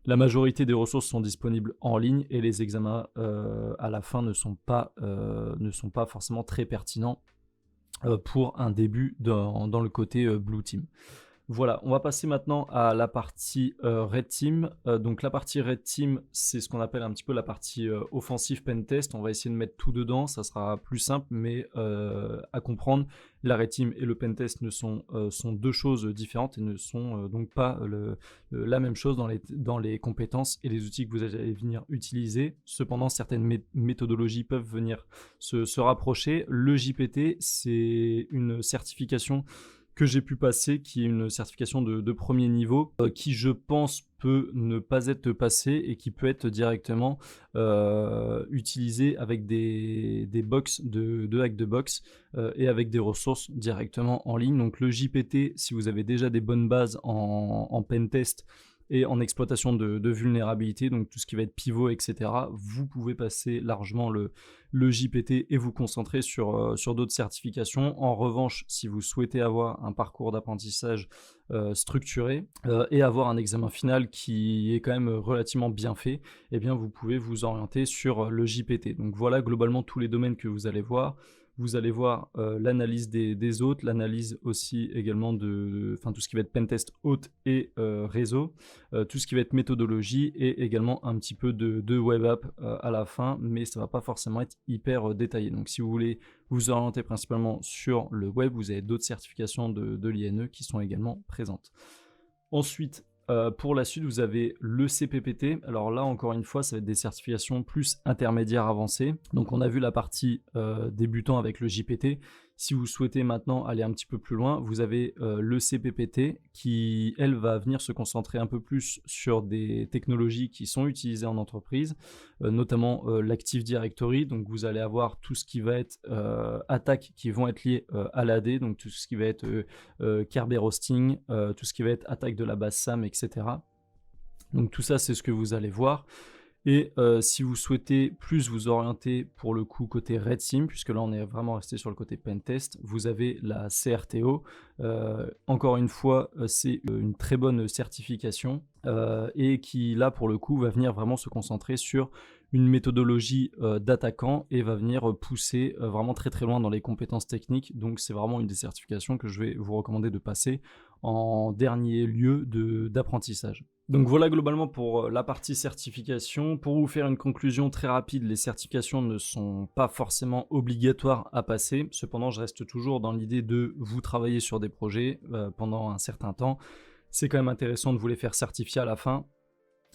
la majorité des ressources sont disponibles en ligne et les examens à la fin ne sont pas forcément très pertinents pour un début dans le côté Blue Team. Voilà, on va passer maintenant à la partie Red Team. Donc la partie Red Team, c'est ce qu'on appelle un petit peu la partie offensive pentest. On va essayer de mettre tout dedans, ça sera plus simple, mais à comprendre, la Red Team et le pentest sont deux choses différentes et ne sont donc pas la même chose dans les compétences et les outils que vous allez venir utiliser. Cependant, certaines méthodologies peuvent venir se rapprocher. Le JPT, c'est une certification que j'ai pu passer, qui est une certification de premier niveau, qui je pense peut ne pas être passée et qui peut être directement utilisée avec des box de hack de box et avec des ressources directement en ligne. Donc le JPT, si vous avez déjà des bonnes bases en pentest et en exploitation de vulnérabilité, donc tout ce qui va être pivot, etc., vous pouvez passer largement le JPT et vous concentrer sur d'autres certifications. En revanche, si vous souhaitez avoir un parcours d'apprentissage structuré et avoir un examen final qui est quand même relativement bien fait, eh bien vous pouvez vous orienter sur le JPT. Donc voilà globalement tous les domaines que vous allez voir. vous allez voir l'analyse des hôtes, l'analyse aussi également enfin tout ce qui va être pentest hôte et réseau, tout ce qui va être méthodologie et également un petit peu de web app à la fin, mais ça va pas forcément être hyper détaillé. Donc si vous voulez vous orienter principalement sur le web, vous avez d'autres certifications de l'INE qui sont également présentes. Ensuite, pour la suite, vous avez le CPPT. Alors là, encore une fois, ça va être des certifications plus intermédiaires avancées. Donc on a vu la partie débutant avec le JPT. Si vous souhaitez maintenant aller un petit peu plus loin, vous avez le CPPT qui, elle, va venir se concentrer un peu plus sur des technologies qui sont utilisées en entreprise, notamment l'Active Directory. Donc vous allez avoir tout ce qui va être attaques qui vont être liées à l'AD, donc tout ce qui va être Kerberos hosting, tout ce qui va être attaque de la base SAM, etc. Donc tout ça, c'est ce que vous allez voir. Et si vous souhaitez plus vous orienter pour le coup côté Red Team, puisque là on est vraiment resté sur le côté Pentest, vous avez la CRTO. Encore une fois, c'est une très bonne certification et qui là pour le coup va venir vraiment se concentrer sur une méthodologie d'attaquant et va venir pousser vraiment très très loin dans les compétences techniques. Donc c'est vraiment une des certifications que je vais vous recommander de passer en dernier lieu d'apprentissage. Donc voilà globalement pour la partie certification. Pour vous faire une conclusion très rapide, les certifications ne sont pas forcément obligatoires à passer. Cependant, je reste toujours dans l'idée de vous travailler sur des projets pendant un certain temps. C'est quand même intéressant de vous les faire certifier à la fin.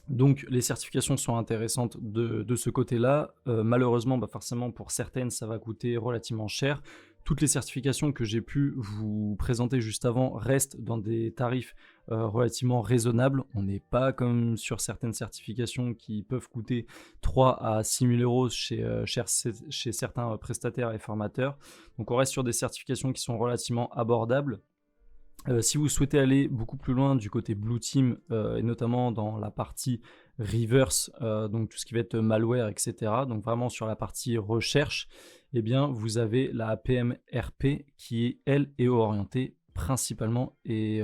Donc les certifications sont intéressantes de ce côté-là. Malheureusement, forcément pour certaines, ça va coûter relativement cher. Toutes les certifications que j'ai pu vous présenter juste avant restent dans des tarifs relativement raisonnables. On n'est pas comme sur certaines certifications qui peuvent coûter 3 à 6 000 euros chez certains prestataires et formateurs. Donc on reste sur des certifications qui sont relativement abordables. Si vous souhaitez aller beaucoup plus loin du côté Blue Team et notamment dans la partie reverse, donc tout ce qui va être malware, etc., donc vraiment sur la partie recherche, eh bien vous avez la PMRP qui, elle, est orientée principalement et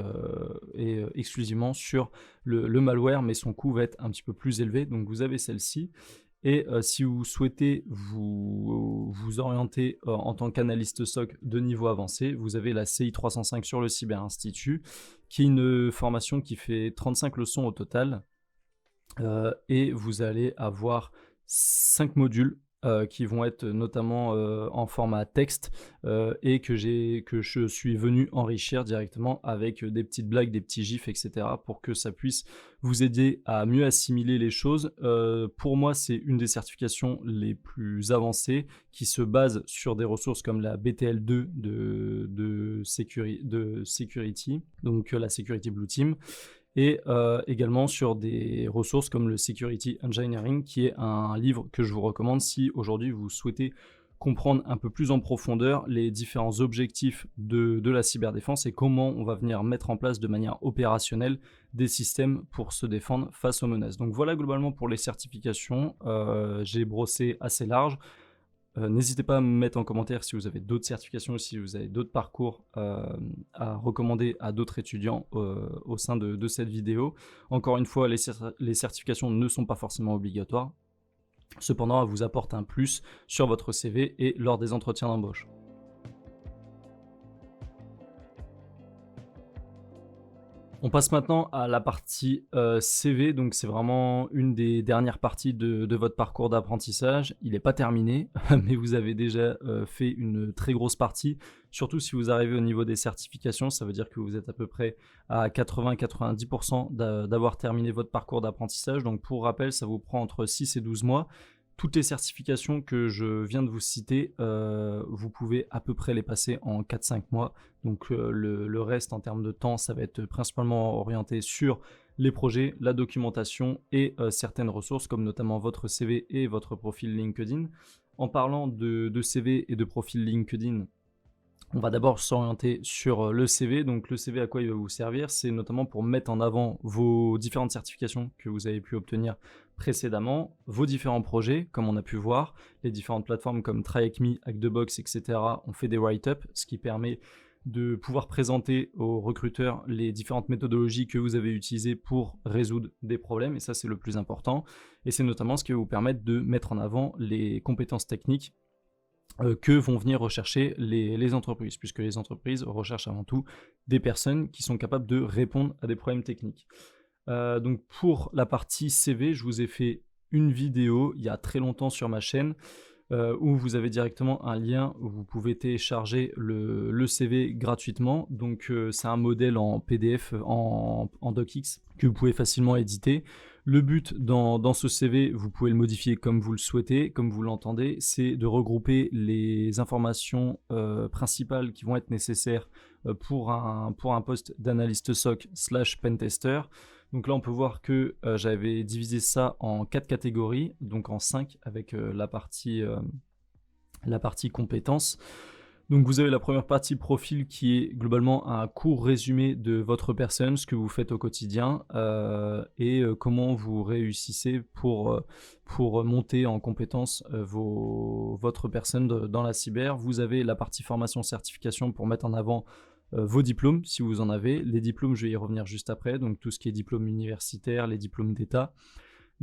exclusivement sur le malware, mais son coût va être un petit peu plus élevé, donc vous avez celle-ci. Et si vous souhaitez vous orienter en tant qu'analyste SOC de niveau avancé, vous avez la CI 305 sur le Cyber Institut, qui est une formation qui fait 35 leçons au total. Et vous allez avoir 5 modules qui vont être notamment en format texte et que je suis venu enrichir directement avec des petites blagues, des petits gifs, etc. pour que ça puisse vous aider à mieux assimiler les choses. Pour moi, c'est une des certifications les plus avancées qui se base sur des ressources comme la BTL2 de Security, donc la Security Blue Team, et également sur des ressources comme le Security Engineering, qui est un livre que je vous recommande si aujourd'hui vous souhaitez comprendre un peu plus en profondeur les différents objectifs de la cyberdéfense et comment on va venir mettre en place de manière opérationnelle des systèmes pour se défendre face aux menaces. Donc voilà globalement pour les certifications, j'ai brossé assez large. N'hésitez pas à me mettre en commentaire si vous avez d'autres certifications ou si vous avez d'autres parcours à recommander à d'autres étudiants au sein de cette vidéo. Encore une fois, les certifications ne sont pas forcément obligatoires. Cependant, elles vous apportent un plus sur votre CV et lors des entretiens d'embauche. On passe maintenant à la partie CV, donc c'est vraiment une des dernières parties de votre parcours d'apprentissage. Il n'est pas terminé, mais vous avez déjà fait une très grosse partie, surtout si vous arrivez au niveau des certifications, ça veut dire que vous êtes à peu près à 80-90% d'avoir terminé votre parcours d'apprentissage. Donc pour rappel, ça vous prend entre 6 et 12 mois. Toutes les certifications que je viens de vous citer, vous pouvez à peu près les passer en 4-5 mois. Donc le reste en termes de temps, ça va être principalement orienté sur les projets, la documentation et certaines ressources comme notamment votre CV et votre profil LinkedIn. En parlant de CV et de profil LinkedIn, on va d'abord s'orienter sur le CV. Donc le CV, à quoi il va vous servir? C'est notamment pour mettre en avant vos différentes certifications que vous avez pu obtenir précédemment, vos différents projets, comme on a pu voir, les différentes plateformes comme TryHackMe, HackTheBox, etc. ont fait des write-up, ce qui permet de pouvoir présenter aux recruteurs les différentes méthodologies que vous avez utilisées pour résoudre des problèmes, et ça c'est le plus important. Et c'est notamment ce qui va vous permettre de mettre en avant les compétences techniques que vont venir rechercher les entreprises, puisque les entreprises recherchent avant tout des personnes qui sont capables de répondre à des problèmes techniques. Donc pour la partie CV, je vous ai fait une vidéo il y a très longtemps sur ma chaîne où vous avez directement un lien où vous pouvez télécharger le CV gratuitement. Donc c'est un modèle en PDF, en DocX que vous pouvez facilement éditer. Le but dans ce CV, vous pouvez le modifier comme vous le souhaitez, comme vous l'entendez, c'est de regrouper les informations principales qui vont être nécessaires pour un poste d'analyste SOC / pentester. Donc là, on peut voir que j'avais divisé ça en 4 catégories, donc en 5 avec la partie compétences. Donc vous avez la première partie profil qui est globalement un court résumé de votre personne, ce que vous faites au quotidien et comment vous réussissez pour monter en compétence votre personne dans la cyber. Vous avez la partie formation certification pour mettre en avant vos diplômes, si vous en avez. Les diplômes, je vais y revenir juste après, donc tout ce qui est diplôme universitaire, les diplômes d'État,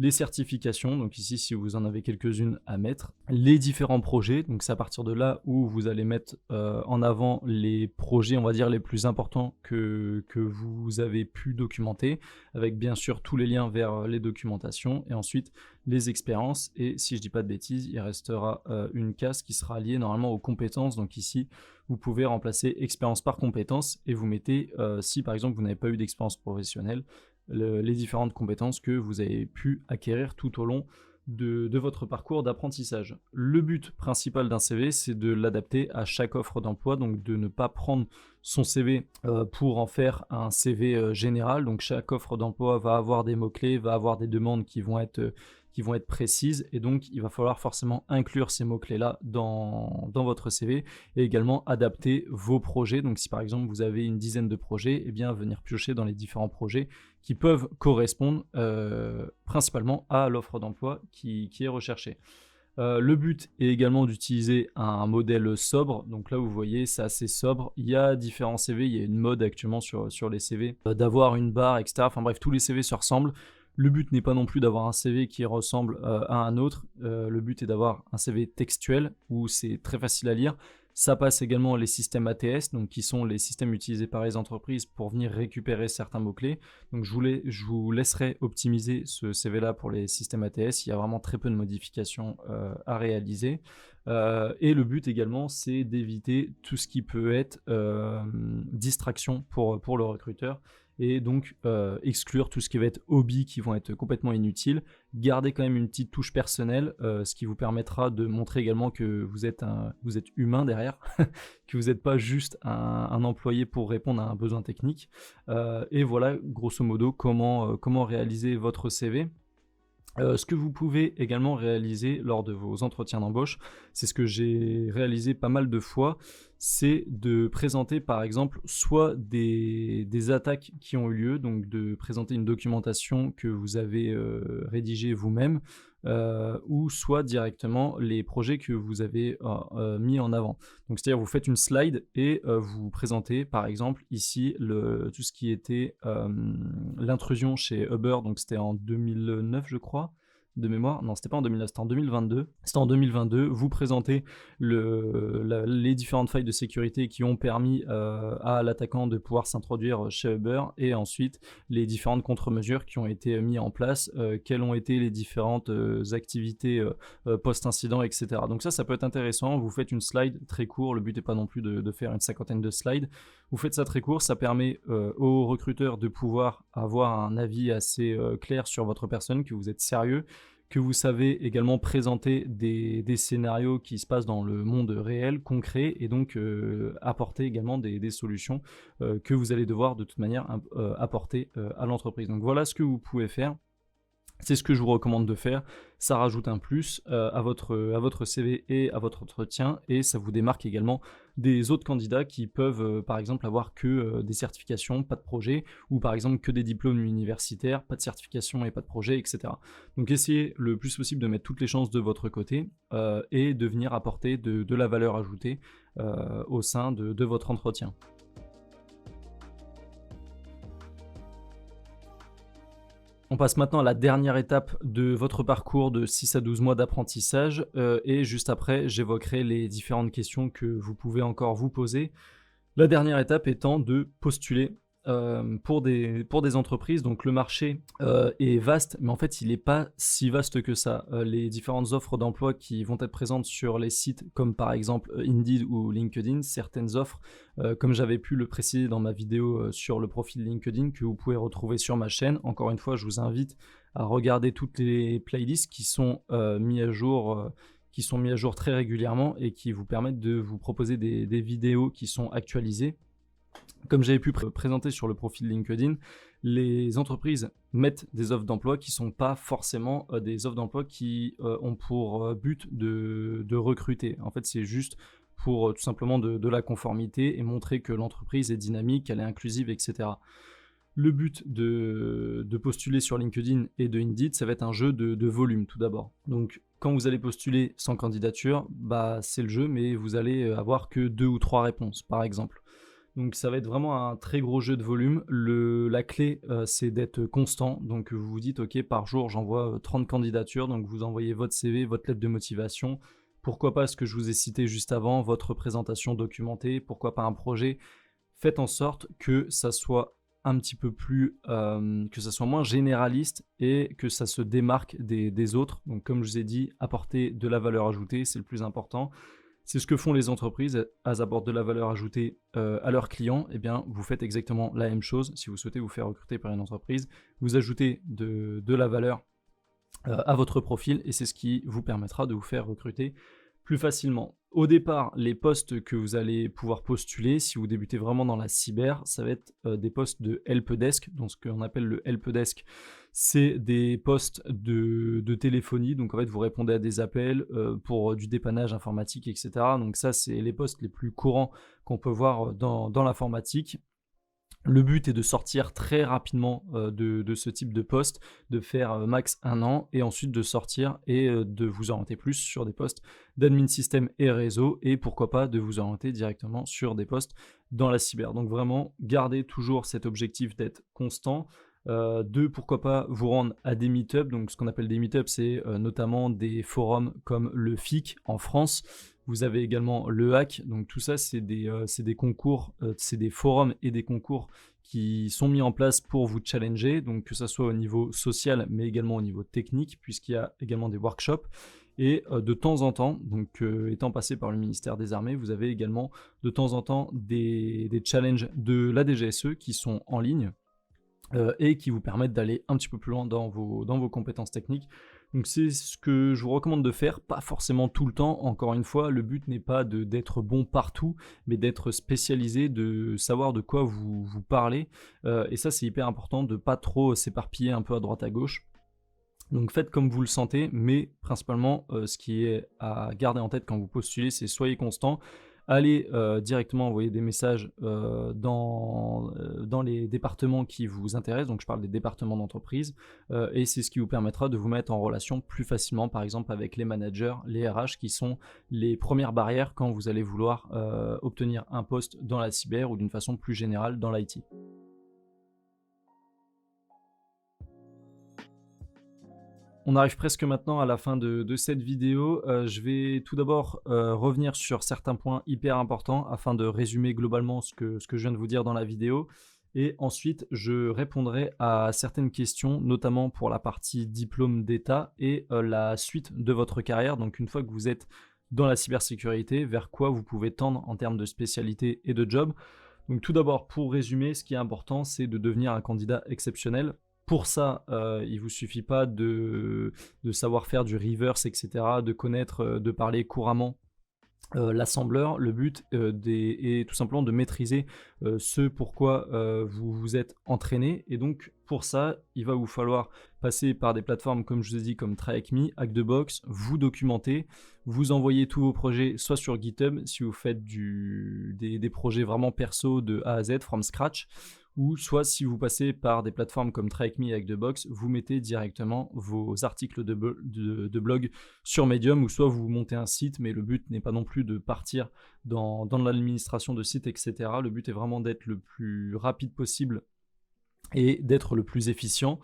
les certifications, donc ici si vous en avez quelques-unes à mettre, les différents projets, donc c'est à partir de là où vous allez mettre en avant les projets, on va dire, les plus importants que vous avez pu documenter, avec bien sûr tous les liens vers les documentations, et ensuite les expériences, et si je dis pas de bêtises, il restera une case qui sera liée normalement aux compétences, donc ici vous pouvez remplacer expérience par compétence, et vous mettez, si par exemple vous n'avez pas eu d'expérience professionnelle, les différentes compétences que vous avez pu acquérir tout au long de votre parcours d'apprentissage. Le but principal d'un CV, c'est de l'adapter à chaque offre d'emploi, donc de ne pas prendre son CV pour en faire un CV général. Donc chaque offre d'emploi va avoir des mots-clés, va avoir des demandes qui vont être précises, et donc il va falloir forcément inclure ces mots-clés-là dans votre CV et également adapter vos projets. Donc si par exemple vous avez une dizaine de projets, eh bien venir piocher dans les différents projets qui peuvent correspondre principalement à l'offre d'emploi qui est recherchée. Le but est également d'utiliser un modèle sobre, donc là vous voyez c'est assez sobre, il y a différents CV, il y a une mode actuellement sur les CV d'avoir une barre, etc. Enfin bref, tous les CV se ressemblent. Le but n'est pas non plus d'avoir un CV qui ressemble à un autre, le but est d'avoir un CV textuel où c'est très facile à lire. Ça passe également les systèmes ATS, donc qui sont les systèmes utilisés par les entreprises pour venir récupérer certains mots-clés. Donc je vous laisserai optimiser ce CV-là pour les systèmes ATS. Il y a vraiment très peu de modifications à réaliser. Et le but également, c'est d'éviter tout ce qui peut être distraction pour le recruteur. Et donc exclure tout ce qui va être hobby qui vont être complètement inutiles, garder quand même une petite touche personnelle, ce qui vous permettra de montrer également que vous êtes humain derrière, que vous n'êtes pas juste un employé pour répondre à un besoin technique. Et voilà grosso modo comment réaliser votre CV. Ce que vous pouvez également réaliser lors de vos entretiens d'embauche, c'est ce que j'ai réalisé pas mal de fois, c'est de présenter par exemple soit des attaques qui ont eu lieu, donc de présenter une documentation que vous avez rédigée vous-même, ou soit directement les projets que vous avez mis en avant. Donc c'est-à-dire vous faites une slide et vous présentez par exemple ici tout ce qui était l'intrusion chez Uber, donc c'était en 2009 je crois, de mémoire, non c'était pas en 2009, c'était en 2022. C'était en 2022, vous présentez les différentes failles de sécurité qui ont permis à l'attaquant de pouvoir s'introduire chez Uber, et ensuite les différentes contre-mesures qui ont été mises en place, quelles ont été les différentes activités post-incident, etc. Donc ça peut être intéressant, vous faites une slide très courte, le but n'est pas non plus de faire une cinquantaine de slides, vous faites ça très court, ça permet aux recruteurs de pouvoir avoir un avis assez clair sur votre personne, que vous êtes sérieux, que vous savez également présenter des scénarios qui se passent dans le monde réel, concret, et donc apporter également des solutions que vous allez devoir de toute manière apporter à l'entreprise. Donc voilà ce que vous pouvez faire. C'est ce que je vous recommande de faire, ça rajoute un plus à votre CV et à votre entretien, et ça vous démarque également des autres candidats qui peuvent par exemple avoir que des certifications, pas de projet, ou par exemple que des diplômes universitaires, pas de certification et pas de projet, etc. Donc essayez le plus possible de mettre toutes les chances de votre côté et de venir apporter de la valeur ajoutée au sein de votre entretien. On passe maintenant à la dernière étape de votre parcours de 6 à 12 mois d'apprentissage et juste après, j'évoquerai les différentes questions que vous pouvez encore vous poser. La dernière étape étant de postuler pour des entreprises. Donc le marché est vaste, mais en fait il n'est pas si vaste que ça. Les différentes offres d'emploi qui vont être présentes sur les sites comme par exemple Indeed ou LinkedIn, certaines offres, comme j'avais pu le préciser dans ma vidéo sur le profil LinkedIn que vous pouvez retrouver sur ma chaîne. Encore une fois, je vous invite à regarder toutes les playlists qui sont mises à jour. Qui sont mis à jour très régulièrement et qui vous permettent de vous proposer des vidéos qui sont actualisées. Comme j'avais pu présenter sur le profil LinkedIn, les entreprises mettent des offres d'emploi qui ne sont pas forcément des offres d'emploi qui ont pour but de recruter. En fait, c'est juste pour tout simplement de la conformité et montrer que l'entreprise est dynamique, qu'elle est inclusive, etc. Le but de postuler sur LinkedIn et de Indeed, ça va être un jeu de volume tout d'abord. Donc quand vous allez postuler sans candidature, bah, c'est le jeu, mais vous allez avoir que 2 ou 3 réponses par exemple. Donc ça va être vraiment un très gros jeu de volume. La clé, c'est d'être constant. Donc vous vous dites, ok, par jour, j'envoie 30 candidatures. Donc vous envoyez votre CV, votre lettre de motivation. Pourquoi pas ce que je vous ai cité juste avant, votre présentation documentée. Pourquoi pas un projet. Faites en sorte que ça soit un petit peu plus, que ça soit moins généraliste et que ça se démarque des autres. Donc comme je vous ai dit, apporter de la valeur ajoutée, c'est le plus important. C'est ce que font les entreprises, elles apportent de la valeur ajoutée à leurs clients. Eh bien, vous faites exactement la même chose. Si vous souhaitez vous faire recruter par une entreprise, vous ajoutez de la valeur à votre profil et c'est ce qui vous permettra de vous faire recruter plus facilement. Au départ, les postes que vous allez pouvoir postuler, si vous débutez vraiment dans la cyber, ça va être des postes de helpdesk. Donc ce qu'on appelle le helpdesk, c'est des postes de téléphonie. Donc en fait, vous répondez à des appels pour du dépannage informatique, etc. Donc ça, c'est les postes les plus courants qu'on peut voir dans l'informatique. Le but est de sortir très rapidement de ce type de poste, de faire max 1 an et ensuite de sortir et de vous orienter plus sur des postes d'admin système et réseau et pourquoi pas de vous orienter directement sur des postes dans la cyber. Donc vraiment, gardez toujours cet objectif d'être constant. Pourquoi pas vous rendre à des meet-ups. Donc ce qu'on appelle des meet-ups, c'est notamment des forums comme le FIC en France. Vous avez également le hack, donc tout ça c'est des concours, c'est des forums et des concours qui sont mis en place pour vous challenger, donc que ce soit au niveau social mais également au niveau technique, puisqu'il y a également des workshops. Et de temps en temps, donc étant passé par le ministère des Armées, vous avez également de temps en temps des challenges de la DGSE qui sont en ligne et qui vous permettent d'aller un petit peu plus loin dans vos compétences techniques. Donc c'est ce que je vous recommande de faire, pas forcément tout le temps. Encore une fois, le but n'est pas d'être bon partout, mais d'être spécialisé, de savoir de quoi vous parlez. Et ça, c'est hyper important de pas trop s'éparpiller un peu à droite à gauche. Donc faites comme vous le sentez, mais principalement, ce qui est à garder en tête quand vous postulez, c'est soyez constant. Allez directement envoyer des messages dans les départements qui vous intéressent, donc je parle des départements d'entreprise, et c'est ce qui vous permettra de vous mettre en relation plus facilement, par exemple avec les managers, les RH, qui sont les premières barrières quand vous allez vouloir obtenir un poste dans la cyber ou d'une façon plus générale dans l'IT. On arrive presque maintenant à la fin de cette vidéo. Je vais tout d'abord revenir sur certains points hyper importants afin de résumer globalement ce que je viens de vous dire dans la vidéo. Et ensuite, je répondrai à certaines questions, notamment pour la partie diplôme d'État et la suite de votre carrière. Donc une fois que vous êtes dans la cybersécurité, vers quoi vous pouvez tendre en termes de spécialité et de job. Donc tout d'abord, pour résumer, ce qui est important, c'est de devenir un candidat exceptionnel. Pour ça, il ne vous suffit pas de savoir faire du reverse, etc., de connaître, de parler couramment l'assembleur. Le but est tout simplement de maîtriser ce pourquoi vous vous êtes entraîné. Et donc, pour ça, il va vous falloir passer par des plateformes, comme je vous ai dit, comme TryHackMe, Hack2Box, vous documenter, vous envoyer tous vos projets, soit sur GitHub, si vous faites des projets vraiment perso de A à Z, from scratch, ou soit si vous passez par des plateformes comme TryHackMe et Hack2Box, vous mettez directement vos articles de blog sur Medium, ou soit vous montez un site, mais le but n'est pas non plus de partir dans l'administration de site, etc. Le but est vraiment d'être le plus rapide possible et d'être le plus efficient.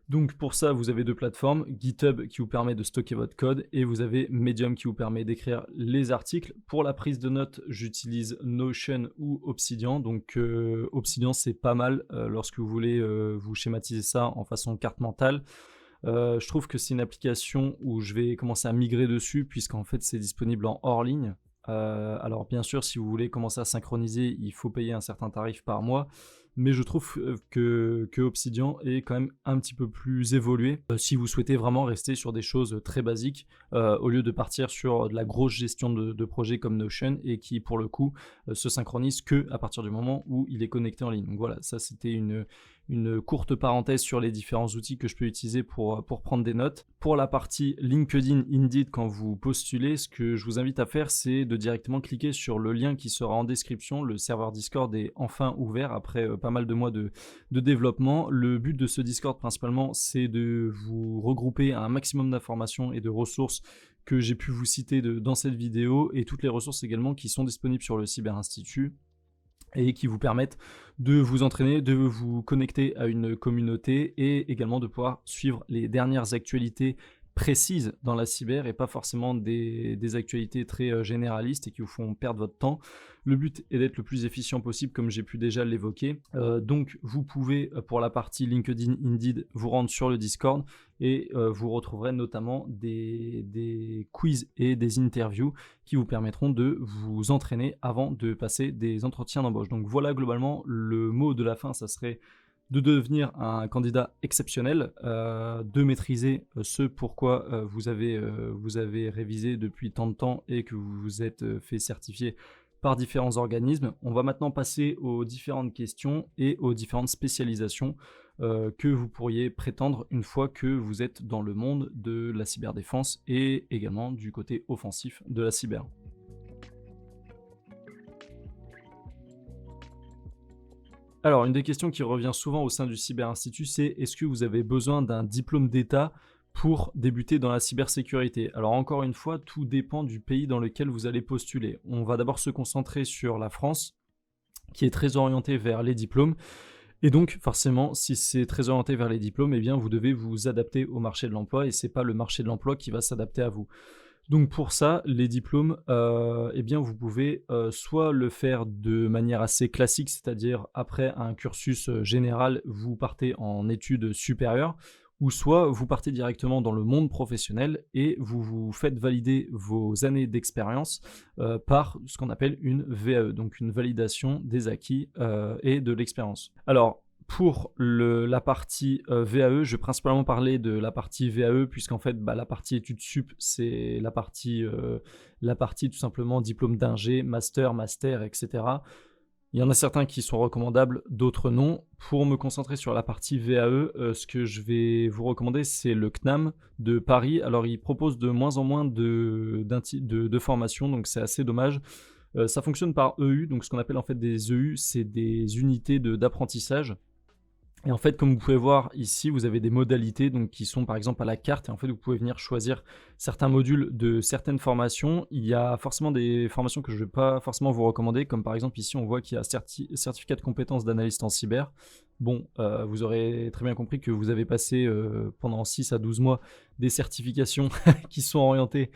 Donc pour ça, vous avez deux plateformes, GitHub qui vous permet de stocker votre code et vous avez Medium qui vous permet d'écrire les articles. Pour la prise de notes, j'utilise Notion ou Obsidian. Donc Obsidian, c'est pas mal lorsque vous voulez vous schématiser ça en façon carte mentale. Je trouve que c'est une application où je vais commencer à migrer dessus puisqu'en fait c'est disponible en hors ligne. Alors bien sûr, si vous voulez commencer à synchroniser, il faut payer un certain tarif par mois, mais je trouve que Obsidian est quand même un petit peu plus évolué si vous souhaitez vraiment rester sur des choses très basiques au lieu de partir sur de la grosse gestion de projets comme Notion et qui pour le coup se synchronise que à partir du moment où il est connecté en ligne. Donc voilà, ça c'était une courte parenthèse sur les différents outils que je peux utiliser pour prendre des notes. Pour la partie LinkedIn, Indeed, quand vous postulez, ce que je vous invite à faire, c'est de directement cliquer sur le lien qui sera en description. Le serveur Discord est enfin ouvert après pas mal de mois de développement. Le but de ce Discord principalement, c'est de vous regrouper un maximum d'informations et de ressources que j'ai pu vous citer dans cette vidéo et toutes les ressources également qui sont disponibles sur le Cyber Institut et qui vous permettent de vous entraîner, de vous connecter à une communauté et également de pouvoir suivre les dernières actualités précises dans la cyber et pas forcément des actualités très généralistes et qui vous font perdre votre temps. Le but est d'être le plus efficient possible comme j'ai pu déjà l'évoquer. Donc vous pouvez pour la partie LinkedIn Indeed vous rendre sur le Discord et vous retrouverez notamment des quiz et des interviews qui vous permettront de vous entraîner avant de passer des entretiens d'embauche. Donc voilà globalement le mot de la fin, ça serait de devenir un candidat exceptionnel, de maîtriser ce pourquoi vous avez révisé depuis tant de temps et que vous vous êtes fait certifier par différents organismes. On va maintenant passer aux différentes questions et aux différentes spécialisations que vous pourriez prétendre une fois que vous êtes dans le monde de la cyberdéfense et également du côté offensif de la cyber. Alors, une des questions qui revient souvent au sein du Cyber Institut, c'est est-ce que vous avez besoin d'un diplôme d'État pour débuter dans la cybersécurité? Alors encore une fois, tout dépend du pays dans lequel vous allez postuler. On va d'abord se concentrer sur la France, qui est très orientée vers les diplômes. Et donc, forcément, si c'est très orienté vers les diplômes, eh bien, vous devez vous adapter au marché de l'emploi et c'est pas le marché de l'emploi qui va s'adapter à vous. Donc pour ça, les diplômes, eh bien vous pouvez soit le faire de manière assez classique, c'est-à-dire après un cursus général, vous partez en études supérieures, ou soit vous partez directement dans le monde professionnel et vous vous faites valider vos années d'expérience par ce qu'on appelle une VAE, donc une validation des acquis et de l'expérience. Alors, pour la partie VAE, je vais principalement parler de la partie VAE, puisqu'en fait, la partie études sup, c'est la partie tout simplement diplôme d'ingé, master, etc. Il y en a certains qui sont recommandables, d'autres non. Pour me concentrer sur la partie VAE, ce que je vais vous recommander, c'est le CNAM de Paris. Alors, il propose de moins en moins de formations, donc c'est assez dommage. Ça fonctionne par EU, donc ce qu'on appelle en fait des EU, c'est des unités d'apprentissage. Et en fait, comme vous pouvez voir ici, vous avez des modalités donc, qui sont par exemple à la carte. Et en fait, vous pouvez venir choisir certains modules de certaines formations. Il y a forcément des formations que je ne vais pas forcément vous recommander. Comme par exemple ici, on voit qu'il y a certificat de compétences d'analyste en cyber. Bon, vous aurez très bien compris que vous avez passé pendant 6 à 12 mois des certifications qui sont orientées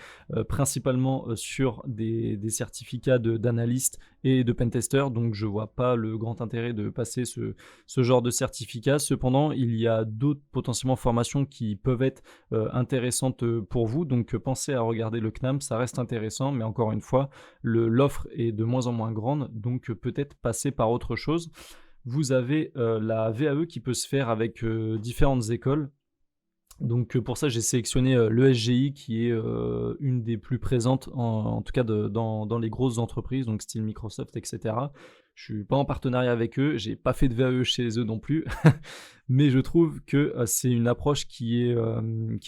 principalement sur des certificats d'analyste et de pentester. Donc je ne vois pas le grand intérêt de passer ce genre de certificat. Cependant, il y a d'autres potentiellement formations qui peuvent être intéressantes pour vous. Donc pensez à regarder le CNAM, ça reste intéressant. Mais encore une fois, l'offre est de moins en moins grande. Donc peut-être passer par autre chose. Vous avez la VAE qui peut se faire avec différentes écoles. Donc pour ça, j'ai sélectionné l'ESGI qui est une des plus présentes, en tout cas dans les grosses entreprises, donc style Microsoft, etc. Je ne suis pas en partenariat avec eux, j'ai pas fait de VAE chez eux non plus, mais je trouve que c'est une approche qui est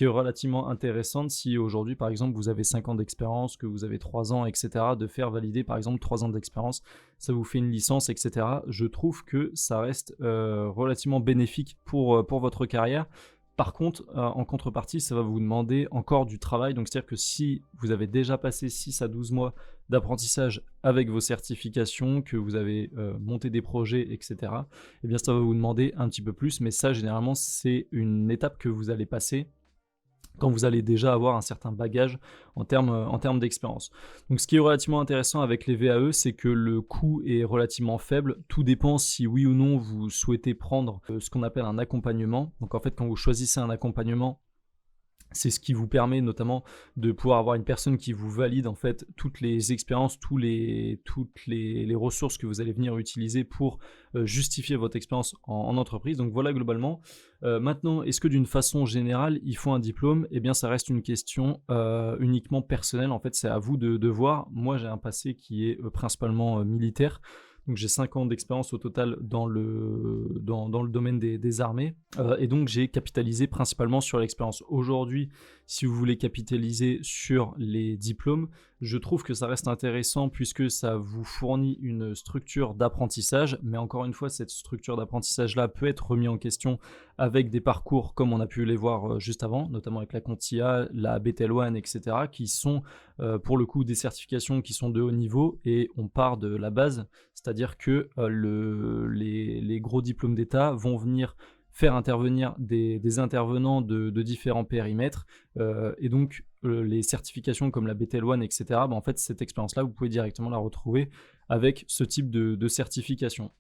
relativement intéressante si aujourd'hui, par exemple, vous avez 5 ans d'expérience, que vous avez 3 ans, etc., de faire valider, par exemple, 3 ans d'expérience, ça vous fait une licence, etc. Je trouve que ça reste relativement bénéfique pour votre carrière, Par contre, en contrepartie, ça va vous demander encore du travail. Donc, c'est-à-dire que si vous avez déjà passé 6 à 12 mois d'apprentissage avec vos certifications, que vous avez monté des projets, etc., eh bien, ça va vous demander un petit peu plus. Mais ça, généralement, c'est une étape que vous allez passer quand vous allez déjà avoir un certain bagage en termes d'expérience. Donc ce qui est relativement intéressant avec les VAE, c'est que le coût est relativement faible. Tout dépend si oui ou non vous souhaitez prendre ce qu'on appelle un accompagnement. Donc en fait, quand vous choisissez un accompagnement, c'est ce qui vous permet notamment de pouvoir avoir une personne qui vous valide en fait toutes les expériences, toutes les ressources que vous allez venir utiliser pour justifier votre expérience en entreprise. Donc voilà globalement. Maintenant, est-ce que d'une façon générale, il faut un diplôme? Eh bien, ça reste une question uniquement personnelle. En fait, c'est à vous de voir. Moi, j'ai un passé qui est principalement militaire. Donc j'ai 5 ans d'expérience au total dans le domaine des armées. Et donc j'ai capitalisé principalement sur l'expérience. Aujourd'hui, si vous voulez capitaliser sur les diplômes, je trouve que ça reste intéressant puisque ça vous fournit une structure d'apprentissage. Mais encore une fois, cette structure d'apprentissage-là peut être remise en question avec des parcours comme on a pu les voir juste avant, notamment avec la CompTIA, la BTL1, etc., qui sont pour le coup des certifications qui sont de haut niveau et on part de la base. C'est-à-dire que les gros diplômes d'État vont venir faire intervenir des intervenants de différents périmètres et donc les certifications comme la BTL1, etc., bah, en fait cette expérience-là, vous pouvez directement la retrouver avec ce type de certification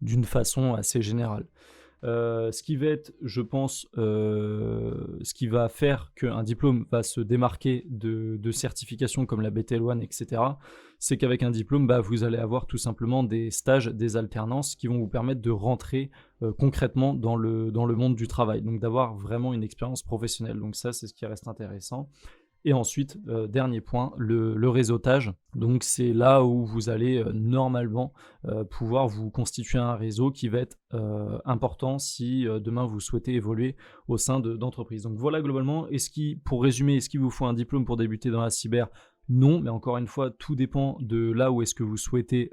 d'une façon assez générale. Ce qui va être, je pense, ce qui va faire qu'un diplôme va se démarquer de certifications comme la BTL1, etc., c'est qu'avec un diplôme, bah, vous allez avoir tout simplement des stages, des alternances qui vont vous permettre de rentrer concrètement dans le monde du travail, donc d'avoir vraiment une expérience professionnelle. Donc ça, c'est ce qui reste intéressant. Et ensuite, dernier point, le réseautage. Donc c'est là où vous allez normalement pouvoir vous constituer un réseau qui va être important si demain vous souhaitez évoluer au sein d'entreprises. Donc voilà globalement, pour résumer, est-ce qu'il vous faut un diplôme pour débuter dans la cyber? Non, mais encore une fois, tout dépend de là où est-ce que vous souhaitez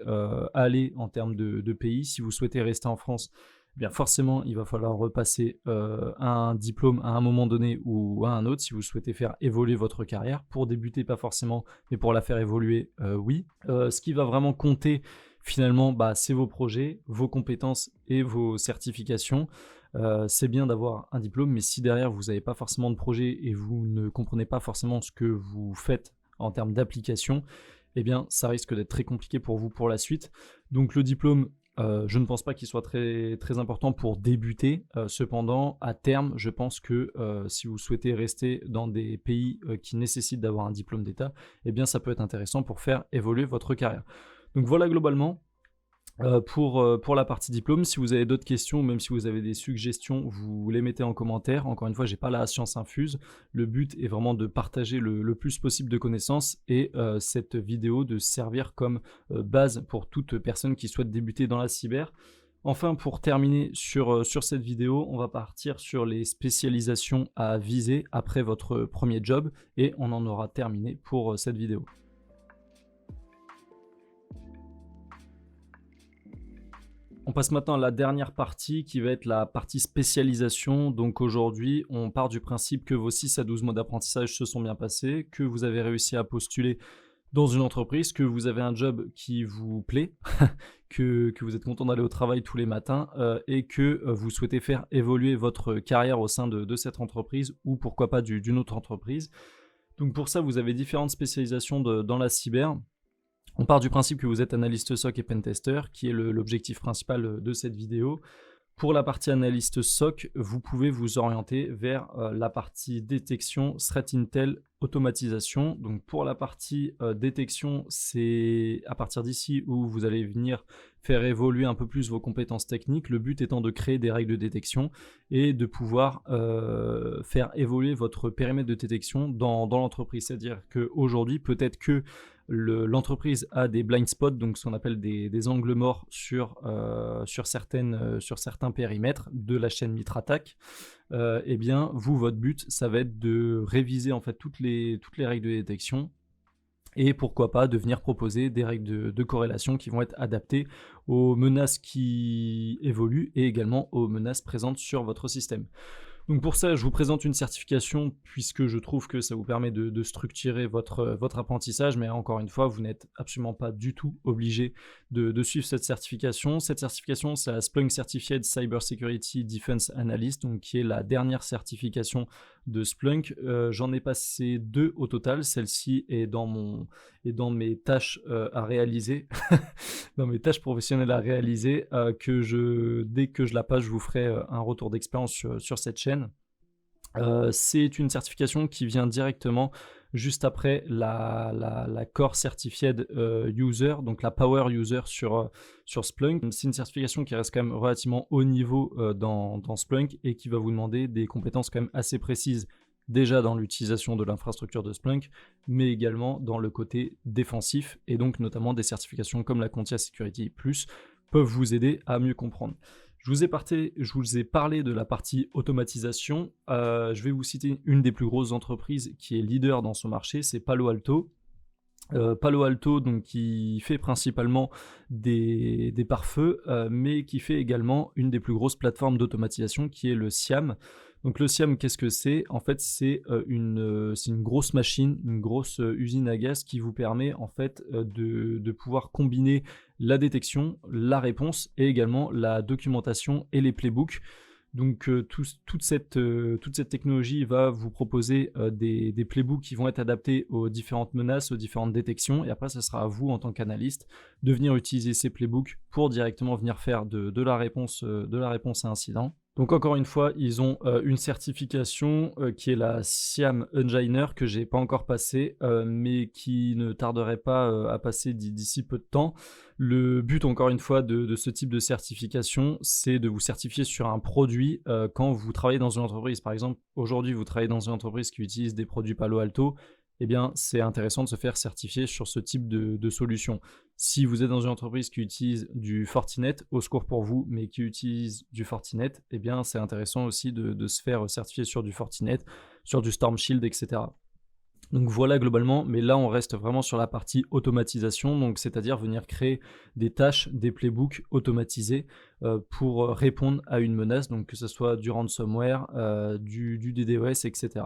aller en termes de pays. Si vous souhaitez rester en France, eh bien forcément, il va falloir repasser un diplôme à un moment donné ou à un autre si vous souhaitez faire évoluer votre carrière. Pour débuter, pas forcément, mais pour la faire évoluer, oui. Ce qui va vraiment compter, finalement, bah, c'est vos projets, vos compétences et vos certifications. C'est bien d'avoir un diplôme, mais si derrière, vous n'avez pas forcément de projet et vous ne comprenez pas forcément ce que vous faites en termes d'application, eh bien, ça risque d'être très compliqué pour vous pour la suite. Donc le diplôme, je ne pense pas qu'il soit très, très important pour débuter. Cependant, à terme, je pense que si vous souhaitez rester dans des pays qui nécessitent d'avoir un diplôme d'État, eh bien, ça peut être intéressant pour faire évoluer votre carrière. Donc voilà globalement. Pour la partie diplôme, si vous avez d'autres questions, même si vous avez des suggestions, vous les mettez en commentaire. Encore une fois, j'ai pas la science infuse. Le but est vraiment de partager le plus possible de connaissances et cette vidéo de servir comme base pour toute personne qui souhaite débuter dans la cyber. Enfin, pour terminer sur cette vidéo, on va partir sur les spécialisations à viser après votre premier job et on en aura terminé pour cette vidéo. On passe maintenant à la dernière partie qui va être la partie spécialisation. Donc aujourd'hui, on part du principe que vos 6 à 12 mois d'apprentissage se sont bien passés, que vous avez réussi à postuler dans une entreprise, que vous avez un job qui vous plaît, que vous êtes content d'aller au travail tous les matins et que vous souhaitez faire évoluer votre carrière au sein de cette entreprise ou pourquoi pas d'une autre entreprise. Donc pour ça, vous avez différentes spécialisations dans la cyber. On part du principe que vous êtes analyste SOC et pentester, qui est l'objectif principal de cette vidéo. Pour la partie analyste SOC, vous pouvez vous orienter vers la partie détection, threat intel, automatisation. Donc pour la partie détection, c'est à partir d'ici où vous allez venir faire évoluer un peu plus vos compétences techniques, le but étant de créer des règles de détection et de pouvoir faire évoluer votre périmètre de détection dans l'entreprise. C'est-à-dire qu'aujourd'hui, peut-être que l'entreprise a des blind spots, donc ce qu'on appelle des angles morts sur certains périmètres de la chaîne Mitra-Attack. Eh bien, votre but, ça va être de réviser en fait toutes les règles de détection et pourquoi pas de venir proposer des règles de corrélation qui vont être adaptées aux menaces qui évoluent et également aux menaces présentes sur votre système. Donc pour ça, je vous présente une certification puisque je trouve que ça vous permet de structurer votre apprentissage, mais encore une fois, vous n'êtes absolument pas du tout obligé de suivre cette certification. Cette certification, c'est la Splunk Certified Cybersecurity Defense Analyst, donc qui est la dernière certification de Splunk. J'en ai passé 2 au total. Celle-ci est dans mes tâches à réaliser, dans mes tâches professionnelles à réaliser, dès que je la passe, je vous ferai un retour d'expérience sur cette chaîne. C'est une certification qui vient directement juste après la Core Certified User, donc la Power User sur Splunk. C'est une certification qui reste quand même relativement haut niveau dans Splunk et qui va vous demander des compétences quand même assez précises, déjà dans l'utilisation de l'infrastructure de Splunk, mais également dans le côté défensif, et donc notamment des certifications comme la CompTIA Security Plus peuvent vous aider à mieux comprendre. Je vous ai parlé de la partie automatisation. Je vais vous citer une des plus grosses entreprises qui est leader dans son marché, c'est Palo Alto. Palo Alto, donc, qui fait principalement des pare-feux, mais qui fait également une des plus grosses plateformes d'automatisation qui est le SIAM. Donc le SIAM, qu'est-ce que c'est? En fait, c'est une grosse machine, une grosse usine à gaz qui vous permet en fait de pouvoir combiner la détection, la réponse et également la documentation et les playbooks. Donc toute cette technologie va vous proposer des playbooks qui vont être adaptés aux différentes menaces, aux différentes détections, et après ce sera à vous en tant qu'analyste de venir utiliser ces playbooks pour directement venir faire de la réponse à incident. Donc encore une fois, ils ont une certification qui est la SIAM Engineer que j'ai pas encore passée, mais qui ne tarderait pas à passer d'ici peu de temps. Le but encore une fois de ce type de certification, c'est de vous certifier sur un produit quand vous travaillez dans une entreprise. Par exemple, aujourd'hui vous travaillez dans une entreprise qui utilise des produits Palo Alto, eh bien c'est intéressant de se faire certifier sur ce type de solution. Si vous êtes dans une entreprise qui utilise du Fortinet, au secours pour vous, mais qui utilise du Fortinet, eh bien c'est intéressant aussi de se faire certifier sur du Fortinet, sur du Storm Shield, etc. Donc voilà globalement, mais là on reste vraiment sur la partie automatisation, donc c'est-à-dire venir créer des tâches, des playbooks automatisés pour répondre à une menace, donc que ce soit du ransomware, du DDoS, etc.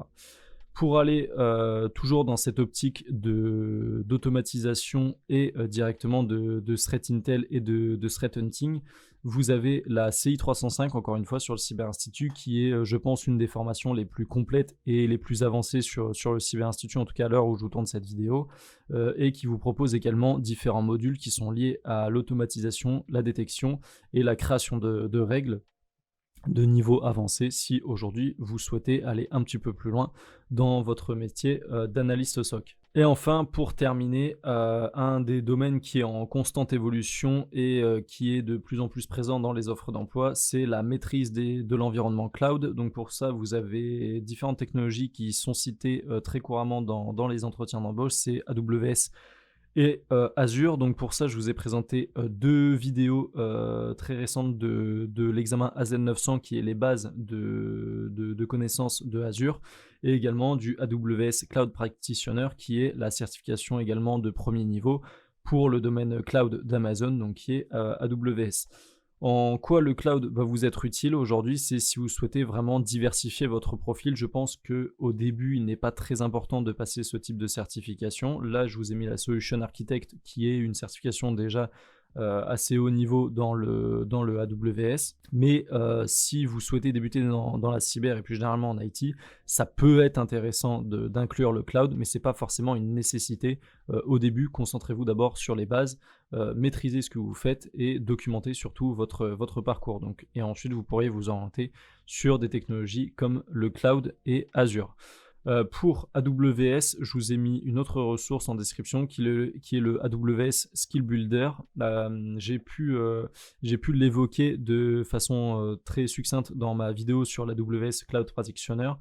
Pour aller toujours dans cette optique d'automatisation et directement de threat intel et de threat hunting, vous avez la CI 305, encore une fois, sur le Cyber Institut, qui est, je pense, une des formations les plus complètes et les plus avancées sur le Cyber Institut, en tout cas à l'heure où je vous tourne cette vidéo, et qui vous propose également différents modules qui sont liés à l'automatisation, la détection et la création de règles de niveau avancé si aujourd'hui vous souhaitez aller un petit peu plus loin dans votre métier d'analyste SOC. Et enfin, pour terminer, un des domaines qui est en constante évolution et qui est de plus en plus présent dans les offres d'emploi, c'est la maîtrise de l'environnement cloud. Donc pour ça, vous avez différentes technologies qui sont citées très couramment dans les entretiens d'embauche, c'est AWS et Azure. Donc pour ça, je vous ai présenté 2 vidéos très récentes de l'examen AZ900 qui est les bases de connaissances de Azure, et également du AWS Cloud Practitioner qui est la certification également de premier niveau pour le domaine cloud d'Amazon, donc qui est AWS. En quoi le cloud va vous être utile aujourd'hui, c'est si vous souhaitez vraiment diversifier votre profil. Je pense qu'au début, il n'est pas très important de passer ce type de certification. Là, je vous ai mis la Solution Architect, qui est une certification déjà assez haut niveau dans le AWS. Mais si vous souhaitez débuter dans la cyber et plus généralement en IT, ça peut être intéressant d'inclure le cloud, mais ce n'est pas forcément une nécessité. Au début, concentrez-vous d'abord sur les bases, maîtrisez ce que vous faites et documentez surtout votre parcours. Donc, et ensuite, vous pourrez vous orienter sur des technologies comme le cloud et Azure. Pour AWS, je vous ai mis une autre ressource en description qui est le AWS Skill Builder. J'ai pu l'évoquer de façon très succincte dans ma vidéo sur l'AWS Cloud Practitioner.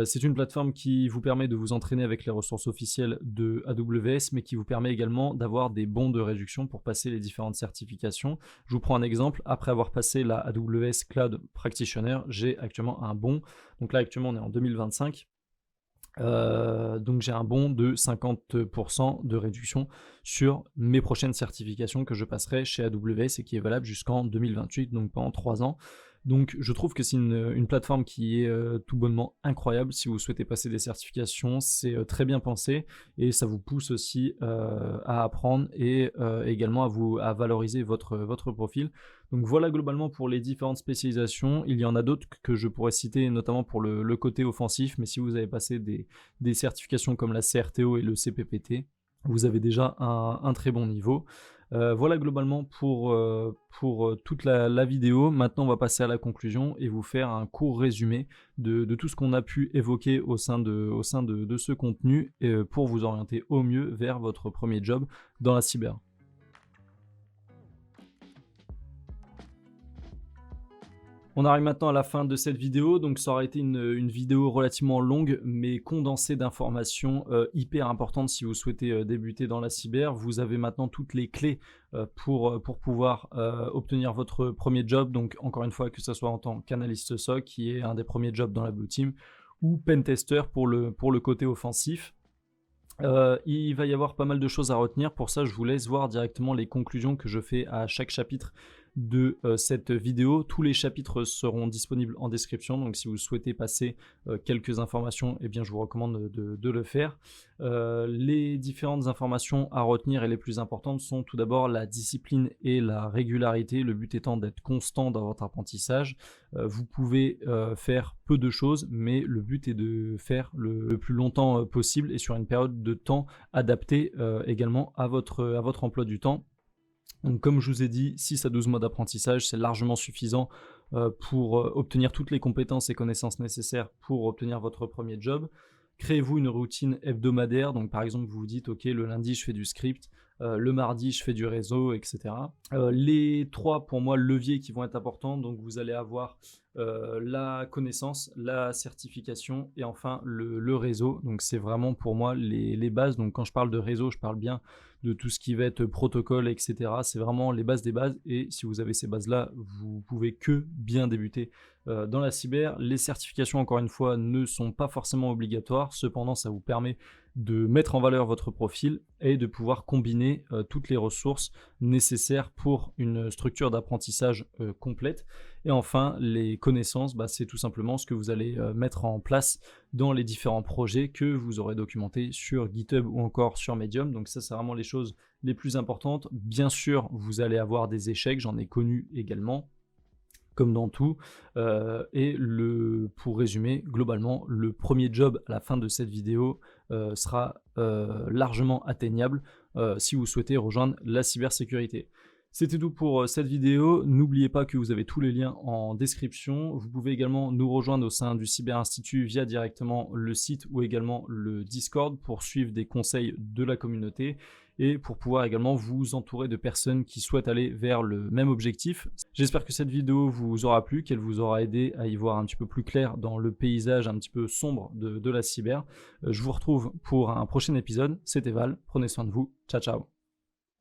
C'est une plateforme qui vous permet de vous entraîner avec les ressources officielles de AWS, mais qui vous permet également d'avoir des bons de réduction pour passer les différentes certifications. Je vous prends un exemple. Après avoir passé la AWS Cloud Practitioner, j'ai actuellement un bon. Donc là, actuellement, on est en 2025. Donc j'ai un bon de 50% de réduction sur mes prochaines certifications que je passerai chez AWS et qui est valable jusqu'en 2028, donc pendant 3 ans. Donc je trouve que c'est une plateforme qui est tout bonnement incroyable si vous souhaitez passer des certifications, c'est très bien pensé et ça vous pousse aussi à apprendre et également à valoriser votre profil. Donc voilà globalement pour les différentes spécialisations. Il y en a d'autres que je pourrais citer, notamment pour le côté offensif, mais si vous avez passé des certifications comme la CRTO et le CPPT, vous avez déjà un très bon niveau. Voilà globalement pour toute la vidéo. Maintenant, on va passer à la conclusion et vous faire un court résumé de tout ce qu'on a pu évoquer au sein de ce contenu pour vous orienter au mieux vers votre premier job dans la cyber. On arrive maintenant à la fin de cette vidéo, donc ça aura été une vidéo relativement longue mais condensée d'informations hyper importantes si vous souhaitez débuter dans la cyber. Vous avez maintenant toutes les clés pour pouvoir obtenir votre premier job, donc encore une fois que ce soit en tant qu'analyste SOC qui est un des premiers jobs dans la Blue Team ou pentester pour le côté offensif. Il va y avoir pas mal de choses à retenir, pour ça je vous laisse voir directement les conclusions que je fais à chaque chapitre de cette vidéo. Tous les chapitres seront disponibles en description, donc si vous souhaitez passer quelques informations, eh bien je vous recommande de le faire. Les différentes informations à retenir et les plus importantes sont tout d'abord la discipline et la régularité, le but étant d'être constant dans votre apprentissage. Vous pouvez faire peu de choses, mais le but est de faire le plus longtemps possible et sur une période de temps adaptée également à votre emploi du temps. Donc comme je vous ai dit, 6 à 12 mois d'apprentissage, c'est largement suffisant pour obtenir toutes les compétences et connaissances nécessaires pour obtenir votre premier job. Créez-vous une routine hebdomadaire, donc par exemple vous vous dites ok, le lundi je fais du script, le mardi je fais du réseau, etc. Les 3 pour moi leviers qui vont être importants, donc vous allez avoir la connaissance, la certification et enfin le réseau. Donc c'est vraiment pour moi les bases. Donc quand je parle de réseau, je parle bien de tout ce qui va être protocole, etc. C'est vraiment les bases des bases et si vous avez ces bases-là, vous pouvez que bien débuter dans la cyber. Les certifications, encore une fois, ne sont pas forcément obligatoires. Cependant, ça vous permet de mettre en valeur votre profil et de pouvoir combiner toutes les ressources nécessaires pour une structure d'apprentissage complète. Et enfin, les connaissances, c'est tout simplement ce que vous allez mettre en place dans les différents projets que vous aurez documentés sur GitHub ou encore sur Medium. Donc ça, c'est vraiment les choses les plus importantes. Bien sûr, vous allez avoir des échecs, j'en ai connu également, comme dans tout. Pour résumer, globalement, le premier job à la fin de cette vidéo sera largement atteignable si vous souhaitez rejoindre la cybersécurité. C'était tout pour cette vidéo. N'oubliez pas que vous avez tous les liens en description. Vous pouvez également nous rejoindre au sein du Cyber Institut via directement le site ou également le Discord pour suivre des conseils de la communauté et pour pouvoir également vous entourer de personnes qui souhaitent aller vers le même objectif. J'espère que cette vidéo vous aura plu, qu'elle vous aura aidé à y voir un petit peu plus clair dans le paysage un petit peu sombre de la cyber. Je vous retrouve pour un prochain épisode. C'était Val, prenez soin de vous. Ciao ciao.